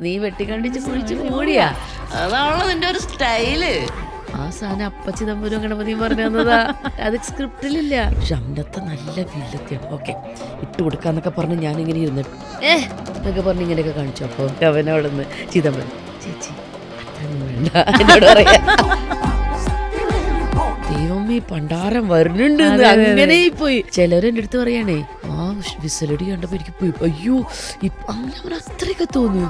നീ വെട്ടിക്കണ്ടിച്ച് കുഴിച്ച് മൂടിയാ, അതാണല്ലോ നിന്റെ ഒരു സ്റ്റൈല്. ആ സാധനം അപ്പച്ചി തമ്പുരും ഗണപതിയും പറഞ്ഞു തന്നതാ, അത് സ്ക്രിപ്റ്റിലില്ല. പക്ഷെ അന്നത്തെ നല്ല വില്ലത്തിയാണ്. ഓക്കെ ഇട്ട് കൊടുക്കാന്നൊക്കെ പറഞ്ഞ് ഞാനിങ്ങനെ ഇരുന്നിട്ട് എന്നൊക്കെ പറഞ്ഞ് ഇങ്ങനെയൊക്കെ കാണിച്ചു. അപ്പോൾ അവനവിടെ നിന്ന് ചിദംബരം ചേച്ചി അത്രയൊന്നും വേണ്ട എന്നോട് പറയാ. ദൈവമേ പണ്ടാരം വരുന്നുണ്ട് അങ്ങനെ പോയി. ചിലരെൻ്റെ അടുത്ത് പറയാണേ, ആ വിസലടി കണ്ടപ്പോ എനിക്ക് പോയി അയ്യോ അങ്ങനെ അവൻ അത്രയൊക്കെ തോന്നി.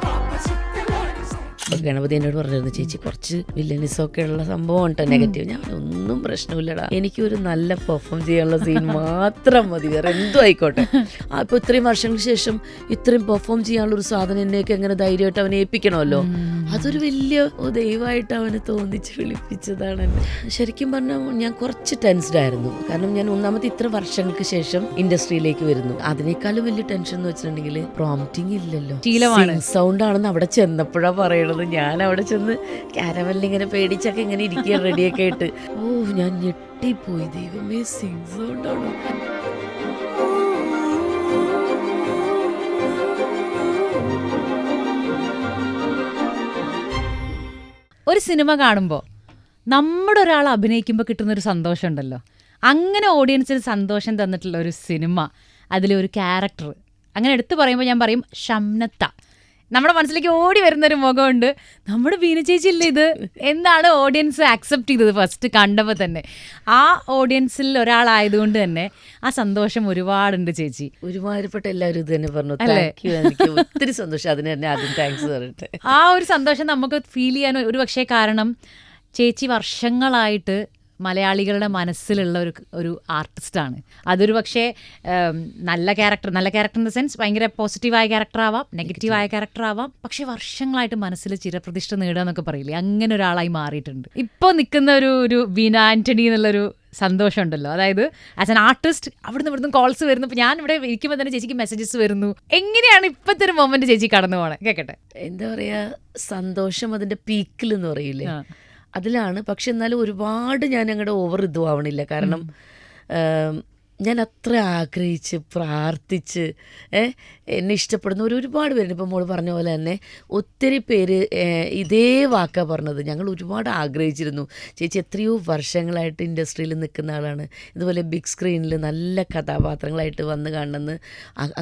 ഗണപതി എന്നോട് പറഞ്ഞിരുന്നു, ചേച്ചി കുറച്ച് വില്ലനിസമൊക്കെ ഉള്ള സംഭവം ഉണ്ടോ നെഗറ്റീവ്. ഞാൻ ഒന്നും പ്രശ്നമില്ലടാ, എനിക്കൊരു നല്ല പെർഫോം ചെയ്യാനുള്ള സീൻ മാത്രം മതി, വേറെ എന്തും ആയിക്കോട്ടെ. അപ്പോൾ ഇത്രയും വർഷങ്ങൾക്ക് ശേഷം ഇത്രയും പെർഫോം ചെയ്യാനുള്ള ഒരു സാധനം എന്നെയൊക്കെ എങ്ങനെ ധൈര്യമായിട്ട് അവനെ ഏൽപ്പിക്കണമല്ലോ, അതൊരു വലിയ ദൈവമായിട്ട് അവന് തോന്നിച്ച് വിളിപ്പിച്ചതാണ് എന്നെ. ശരിക്കും പറഞ്ഞാൽ ഞാൻ കുറച്ച് ടെൻസ്ഡ് ആയിരുന്നു. കാരണം ഞാൻ ഒന്നാമത്തെ ഇത്ര വർഷങ്ങൾക്ക് ശേഷം ഇൻഡസ്ട്രിയിലേക്ക് വരുന്നു. അതിനേക്കാളും വലിയ ടെൻഷൻ എന്ന് വെച്ചിട്ടുണ്ടെങ്കിൽ പ്രോംപ്റ്റിംഗ് ഇല്ലല്ലോ, സൗണ്ട് ആണെന്ന് അവിടെ ചെന്നപ്പോഴാ പറയണത്. ഞാൻ അവിടെ ചെന്ന് കാരവലിൽ ഇങ്ങനെ പേടിച്ചൊക്കെ ഇങ്ങനെ ഇരിക്കുക റെഡിയൊക്കെ ആയിട്ട്. ഞാൻ ഞെട്ടിപ്പോയി, ദൈവമേ സിംഗ് സൗണ്ടാണോ. ഒരു സിനിമ കാണുമ്പോൾ നമ്മുടെ ഒരാൾ അഭിനയിക്കുമ്പോൾ കിട്ടുന്നൊരു സന്തോഷം ഉണ്ടല്ലോ, അങ്ങനെ ഓഡിയൻസിന് സന്തോഷം തന്നിട്ടുള്ള ഒരു സിനിമ, അതിലൊരു ക്യാരക്ടർ അങ്ങനെ എടുത്തു പറയുമ്പോൾ ഞാൻ പറയും ഷംനത്ത. നമ്മുടെ മനസ്സിലേക്ക് ഓടി വരുന്നൊരു മുഖമുണ്ട്, നമ്മുടെ ബീന ചേച്ചി ഇല്ലേ ഇത് എന്താണ് ഓഡിയൻസ് ആക്സെപ്റ്റ് ചെയ്തത് ഫസ്റ്റ് കണ്ടപ്പോൾ തന്നെ. ആ ഓഡിയൻസിൽ ഒരാളായതുകൊണ്ട് തന്നെ ആ സന്തോഷം ഒരുപാടുണ്ട് ചേച്ചി. ഒരുമാതിരിപ്പെട്ട എല്ലാവരും ഇത് തന്നെ പറഞ്ഞു, എനിക്ക് ഒത്തിരി സന്തോഷം. അതിന് തന്നെ ആദ്യം താങ്ക്സ് പറയട്ടെ. ആ ഒരു സന്തോഷം നമുക്ക് ഫീൽ ചെയ്യാൻ ഒരു പക്ഷേ കാരണം ചേച്ചി വർഷങ്ങളായിട്ട് മലയാളികളുടെ മനസ്സിലുള്ള ഒരു ആർട്ടിസ്റ്റാണ്. അതൊരു പക്ഷേ നല്ല ക്യാരക്ടർ ഇൻ ദ സെൻസ് ഭയങ്കര പോസിറ്റീവായ ക്യാരക്ടർ ആവാം, നെഗറ്റീവായ ക്യാരക്ടർ ആവാം, പക്ഷേ വർഷങ്ങളായിട്ട് മനസ്സിൽ ചിരപ്രതിഷ്ഠ നേടുക എന്നൊക്കെ പറയില്ലേ, അങ്ങനെ ഒരാളായി മാറിയിട്ടുണ്ട്. ഇപ്പോൾ നിൽക്കുന്ന ഒരു ബീന ആൻ്റണി എന്നുള്ളൊരു സന്തോഷം ഉണ്ടല്ലോ. അതായത് ആസ് ആൻ ആർട്ടിസ്റ്റ് അവിടുന്ന് ഇവിടുന്ന് കോൾസ് വരുന്നു. ഇപ്പോൾ ഞാൻ ഇവിടെ ഇരിക്കുമ്പോൾ തന്നെ ചേച്ചിക്ക് മെസ്സേജസ് വരുന്നു. എങ്ങനെയാണ് ഇപ്പോഴത്തെ ഒരു മൊമെന്റ് ചേച്ചി കടന്നു പോകണേ കേൾക്കട്ടെ. എന്താ പറയുക, സന്തോഷം അതിൻ്റെ പീക്കിൽ എന്ന് പറയില്ലേ, അതിലാണ്. പക്ഷെ എന്നാലും ഒരുപാട് ഞാൻ അങ്ങോട്ട് ഓവർ ഇതുവാവണില്ല. കാരണം ഞാൻ അത്ര ആഗ്രഹിച്ച് പ്രാർത്ഥിച്ച് എന്നെ ഇഷ്ടപ്പെടുന്ന ഒരുപാട് പേരുണ്ട്. ഇപ്പം മോള് പറഞ്ഞ പോലെ തന്നെ ഒത്തിരി പേര് ഇതേ വാക്കാ പറഞ്ഞത്. ഞങ്ങൾ ഒരുപാട് ആഗ്രഹിച്ചിരുന്നു. ചേച്ചി എത്രയോ വർഷങ്ങളായിട്ട് ഇൻഡസ്ട്രിയിൽ നിൽക്കുന്ന ആളാണ്, ഇതുപോലെ ബിഗ് സ്ക്രീനിൽ നല്ല കഥാപാത്രങ്ങളായിട്ട് വന്ന് കാണണമെന്ന്.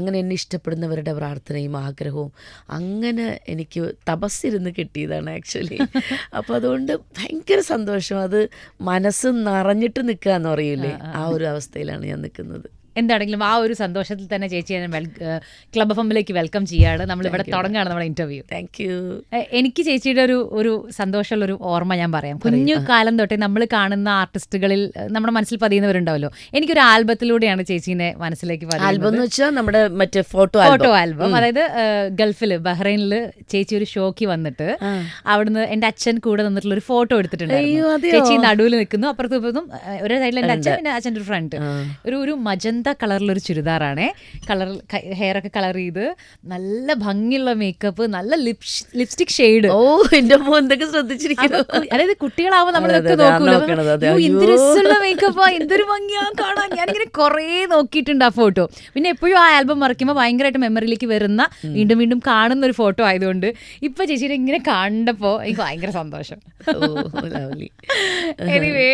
അങ്ങനെ എന്നെ ഇഷ്ടപ്പെടുന്നവരുടെ പ്രാർത്ഥനയും ആഗ്രഹവും അങ്ങനെ എനിക്ക് തപസ്സിരുന്ന് കിട്ടിയതാണ് ആക്ച്വലി. അപ്പോൾ അതുകൊണ്ട് ഭയങ്കര സന്തോഷം. അത് മനസ്സ് നിറഞ്ഞിട്ട് നിൽക്കുക എന്ന് പറയില്ലേ, ആ ഒരു അവസ്ഥയിലാണ് ഞാൻ നിൽക്കുന്നത്. എന്താണെങ്കിലും ആ ഒരു സന്തോഷത്തിൽ തന്നെ ചേച്ചി ക്ലബ് എഫ്എമ്മിലേക്ക് വെൽക്കം ചെയ്യാണ്. നമ്മളിവിടെ തുടങ്ങുകയാണ് നമ്മുടെ ഇന്റർവ്യൂ. Thank you. എനിക്ക് ചേച്ചിയുടെ ഒരു സന്തോഷമുള്ളൊരു ഓർമ്മ ഞാൻ പറയാം. കുഞ്ഞു കാലം തൊട്ടേ നമ്മൾ കാണുന്ന ആർട്ടിസ്റ്റുകളിൽ നമ്മുടെ മനസ്സിൽ പതിയുന്നവരുണ്ടാവല്ലോ. എനിക്കൊരു ആൽബത്തിലൂടെയാണ് ചേച്ചീനെ മനസ്സിലേക്ക് പതിയുന്നത്. ആൽബം എന്ന് വെച്ചാൽ നമ്മുടെ മറ്റേ ഫോട്ടോ ആൽബം. അതായത് ഗൾഫിൽ ബഹ്റൈനിൽ ചേച്ചി ഒരു ഷോക്ക് വന്നിട്ട് അവിടുന്ന് എൻ്റെ അച്ഛൻ കൂടെ നിന്നിട്ടുള്ള ഒരു ഫോട്ടോ എടുത്തിട്ടുണ്ട്. ചേച്ചി നടുവിൽ നിൽക്കുന്നു, അപ്പുറത്തും ഇപ്പുറത്തും ഒരു സൈഡിൽ എൻ്റെ അച്ഛൻ, പിന്നെ അച്ഛൻ്റെ ഒരു ഫ്രണ്ട്. ഒരു മജന്ത കളറിലൊരു ചുരിദാറാണേ, ഹെയറൊക്കെ കളർ ചെയ്ത് നല്ല ഭംഗിയുള്ള മേക്കപ്പ്, നല്ല ലിപ്സ്റ്റിക് ഷെയ്ഡ്. എന്റെ എന്തൊക്കെ ശ്രദ്ധിച്ചിരിക്കുന്നു. അതായത് കുട്ടികളാവുമ്പോൾ നമ്മളിതൊക്കെ നോക്കൂല, എന്ത് രസമുള്ള മേക്കപ്പാ, എന്തൊരു ഭംഗിയാ കാണാൻ. ഞാനിങ്ങനെ കുറേ നോക്കിയിട്ടുണ്ട് ആ ഫോട്ടോ. പിന്നെ എപ്പോഴും ആ ആൽബം മറക്കുമ്പോൾ ഭയങ്കരമായിട്ട് മെമ്മറിയിലേക്ക് വരുന്ന, വീണ്ടും വീണ്ടും കാണുന്ന ഒരു ഫോട്ടോ ആയതുകൊണ്ട് ഇപ്പൊ ചേച്ചിയുടെ ഇങ്ങനെ കണ്ടപ്പോൾ എനിക്ക് ഭയങ്കര സന്തോഷം. എനിവേ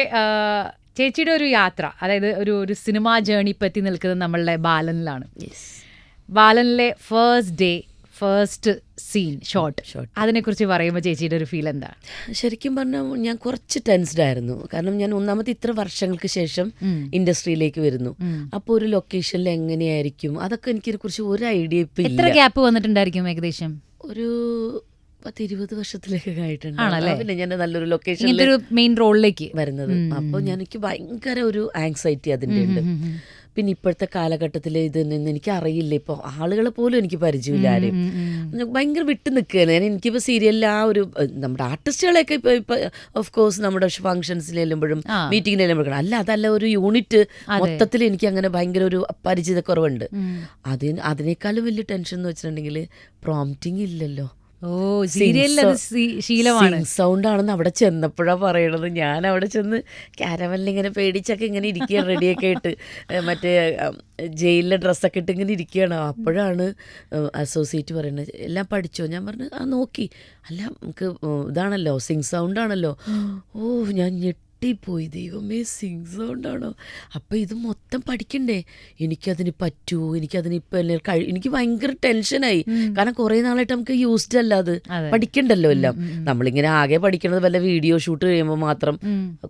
ചേച്ചിയുടെ ഒരു യാത്ര, അതായത് ഒരു സിനിമാ ജേണി പറ്റി നിൽക്കുന്നത് നമ്മളുടെ ബാലനിലാണ്. ബാലനിലെ first day, first scene, shot, അതിനെക്കുറിച്ച് പറയുമ്പോൾ ചേച്ചിയുടെ ഒരു ഫീൽ എന്താണ്? ശരിക്കും പറഞ്ഞാൽ ഞാൻ കുറച്ച് ടെൻസ്ഡ് ആയിരുന്നു. കാരണം ഞാൻ ഒന്നാമത്തെ ഇത്ര വർഷങ്ങൾക്ക് ശേഷം ഇൻഡസ്ട്രിയിലേക്ക് വരുന്നു. അപ്പോൾ ഒരു ലൊക്കേഷനിൽ എങ്ങനെയായിരിക്കും അതൊക്കെ എനിക്കിനെ കുറിച്ച് ഒരു ഐഡിയ ഇപ്പം ഇല്ല. എത്ര ഗ്യാപ്പ് വന്നിട്ടുണ്ടായിരിക്കും? ഏകദേശം ഒരു 10-20 വർഷത്തിലേക്ക് ആയിട്ടുണ്ട്. പിന്നെ ഞാൻ നല്ലൊരു ലൊക്കേഷൻ മെയിൻ റോളിലേക്ക് വരുന്നത്. അപ്പോൾ എനിക്ക് ഭയങ്കര ഒരു ആങ്സൈറ്റി അതിൻ്റെ ഉണ്ട്. പിന്നെ ഇപ്പോഴത്തെ കാലഘട്ടത്തിൽ ഇത് എനിക്ക് അറിയില്ല, ഇപ്പോൾ ആളുകളെ പോലും എനിക്ക് പരിചയമില്ല ആരും. ഭയങ്കര വിട്ടു നിൽക്കുകയാണ് ഞാൻ. എനിക്കിപ്പോൾ സീരിയലിൽ ആ ഒരു നമ്മുടെ ആർട്ടിസ്റ്റുകളെയൊക്കെ ഇപ്പോൾ ഓഫ് കോഴ്സ് നമ്മുടെ ഫംഗ്ഷൻസിൽ ചെല്ലുമ്പോഴും മീറ്റിങ്ങിന് ചെല്ലുമ്പോഴും, അല്ല അതല്ല ഒരു യൂണിറ്റ് മൊത്തത്തിൽ എനിക്ക് അങ്ങനെ ഭയങ്കര ഒരു പരിചിതക്കുറവുണ്ട്. അതിനേക്കാളും വലിയ ടെൻഷൻ എന്ന് വെച്ചിട്ടുണ്ടെങ്കിൽ പ്രോംപ്റ്റിംഗ് ഇല്ലല്ലോ. ഓ സീരിയലിൽ അത് ശീലമാണ്. സൗണ്ട് ആണെന്ന് അവിടെ ചെന്നപ്പോഴാണ് പറയണത്. ഞാൻ അവിടെ ചെന്ന് കാരവലിൽ ഇങ്ങനെ പേടിച്ചൊക്കെ ഇങ്ങനെ ഇരിക്കുകയാണ്, റെഡിയൊക്കെ ആയിട്ട് മറ്റേ ജയിലിലെ ഡ്രസ്സൊക്കെ ഇട്ട് ഇങ്ങനെ ഇരിക്കുകയാണ്. അപ്പോഴാണ് അസോസിയേറ്റ് പറയുന്നത് എല്ലാം പഠിച്ചോ? ഞാൻ പറഞ്ഞു ആ നോക്കി. അല്ല നമുക്ക് ഇതാണല്ലോ സിങ് സൗണ്ട് ആണല്ലോ. ഓ ഞാൻ പോയി, ദൈവമേ സിങ് സൗണ്ടാണോ? അപ്പം ഇത് മൊത്തം പഠിക്കണ്ടേ? എനിക്കതിന് പറ്റുമോ? എനിക്കതിന് ഇപ്പം എനിക്ക് ഭയങ്കര ടെൻഷനായി. കാരണം കുറേ നാളായിട്ട് നമുക്ക് യൂസ്ഡ് അല്ല, അത് പഠിക്കണ്ടല്ലോ എല്ലാം. നമ്മളിങ്ങനെ ആകെ പഠിക്കണത് വല്ല വീഡിയോ ഷൂട്ട് കഴിയുമ്പോൾ മാത്രം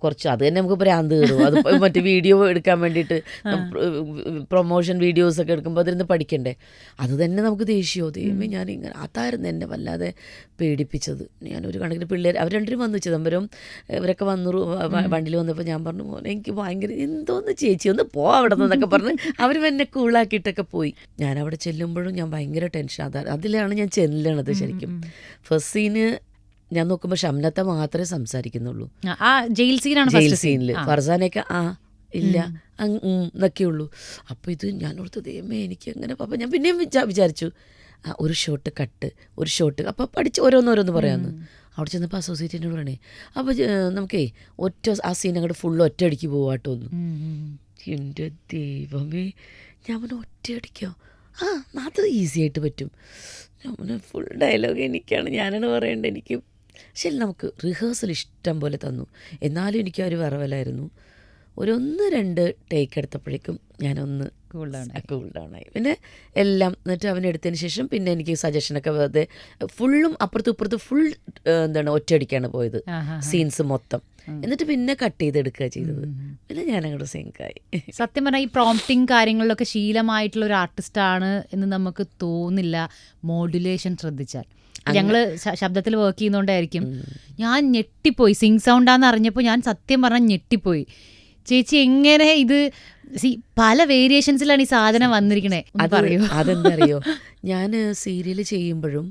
കുറച്ച്, അത് തന്നെ നമുക്ക് ഭ്രാന്ത് കയറും. അത് മറ്റേ വീഡിയോ എടുക്കാൻ വേണ്ടിയിട്ട് പ്രൊമോഷൻ വീഡിയോസ് ഒക്കെ എടുക്കുമ്പോൾ അതിരുന്ന് പഠിക്കണ്ടേ? അത് തന്നെ നമുക്ക് ദേഷ്യമോ? ദൈവമേ ഞാനിങ്ങനെ അതായിരുന്നു എന്നെ വല്ലാതെ പേടിപ്പിച്ചത്. ഞാനൊരു കണക്കിന് പിള്ളേർ അവർ രണ്ടുപേരും വന്നു, ചിദംബരം ഇവരൊക്കെ വന്നു വണ്ടിയിൽ വന്നപ്പോൾ ഞാൻ പറഞ്ഞു മോനെ എനിക്ക് ഭയങ്കര എന്തോന്ന് ചേച്ചി ഒന്ന് പോ അവിടെ നിന്നൊക്കെ പറഞ്ഞ് അവർ എന്നെ കൂളാക്കിയിട്ടൊക്കെ പോയി. ഞാൻ അവിടെ ചെല്ലുമ്പോഴും ഞാൻ ഭയങ്കര ടെൻഷൻ. അതിലാണ് ഞാൻ ചെല്ലണത് ശരിക്കും. ഫസ്റ്റ് സീന് ഞാൻ നോക്കുമ്പോൾ ഷംനത്തെ മാത്രമേ സംസാരിക്കുന്നുള്ളൂ. ജയിൽ സീനിൽ ഫർസാനൊക്കെ ഇല്ല എന്നൊക്കെയുള്ളൂ. അപ്പോൾ ഇത് ഞാൻ ഓർത്ത് ദൈവമേ എനിക്ക് എങ്ങനെ. അപ്പം ഞാൻ പിന്നെയും വിചാരിച്ചു ഒരു ഷോട്ട് കട്ട്, ഒരു ഷോട്ട്, അപ്പോൾ പഠിച്ച് ഓരോന്നോരോന്ന് പറയാമെന്ന്. അവിടെ ചെന്നപ്പോൾ അസോസിയേറ്റിനോട് പറയണേ അപ്പോൾ നമുക്കേ ആ സീൻ അങ്ങോട്ട് ഫുള്ള് ഒറ്റയടിക്ക് പോവാട്ടോ ഒന്ന്. എൻ്റെ ദൈവമേ ഞാൻ പറഞ്ഞു ഒറ്റയടിക്കോ? അത് ഈസി ആയിട്ട് പറ്റും. ഞാൻ ഫുൾ ഡയലോഗ് ഞാനാണ് പറയേണ്ടത്. എനിക്ക് ശരി നമുക്ക് റിഹേഴ്സൽ ഇഷ്ടം പോലെ തന്നു, എന്നാലും എനിക്ക് ഒരു വിറവലായിരുന്നു. ഒരു 1-2 ടേക്ക് എടുത്തപ്പോഴേക്കും ഞാനൊന്ന് കൂൾ ഡൗണായി. പിന്നെ എല്ലാം എന്നിട്ട് അവനെടുത്തതിന് ശേഷം പിന്നെ എനിക്ക് സജഷനൊക്കെ വെറുതെ ഫുള്ളും അപ്പുറത്തും ഇപ്പുറത്തും ഫുൾ ഒറ്റയടിക്കാണ് പോയത് സീൻസ് മൊത്തം. എന്നിട്ട് പിന്നെ കട്ട് ചെയ്തെടുക്കുക ചെയ്തത്. പിന്നെ ഞാൻ അങ്ങോട്ട് സിങ്കായി. സത്യം പറഞ്ഞാൽ ഈ പ്രോംപ്റ്റിങ് കാര്യങ്ങളിലൊക്കെ ശീലമായിട്ടുള്ള ഒരു ആർട്ടിസ്റ്റാണ് എന്ന് നമുക്ക് തോന്നില്ല മോഡുലേഷൻ ശ്രദ്ധിച്ചാൽ. ഞങ്ങൾ ശബ്ദത്തിൽ വർക്ക് ചെയ്യുന്നതുകൊണ്ടായിരിക്കും ഞാൻ ഞെട്ടിപ്പോയി. സിങ് സൗണ്ടാന്ന് അറിഞ്ഞപ്പോൾ ഞാൻ സത്യം പറഞ്ഞാൽ ഞെട്ടിപ്പോയി. ചേച്ചി എങ്ങനെ ഇത് പല വേരിയേഷൻസിലാണ് ഈ സാധനം വന്നിരിക്കണേ പറയൂ. അതെന്താ അറിയോ, ഞാൻ സീരിയൽ ചെയ്യുമ്പോഴും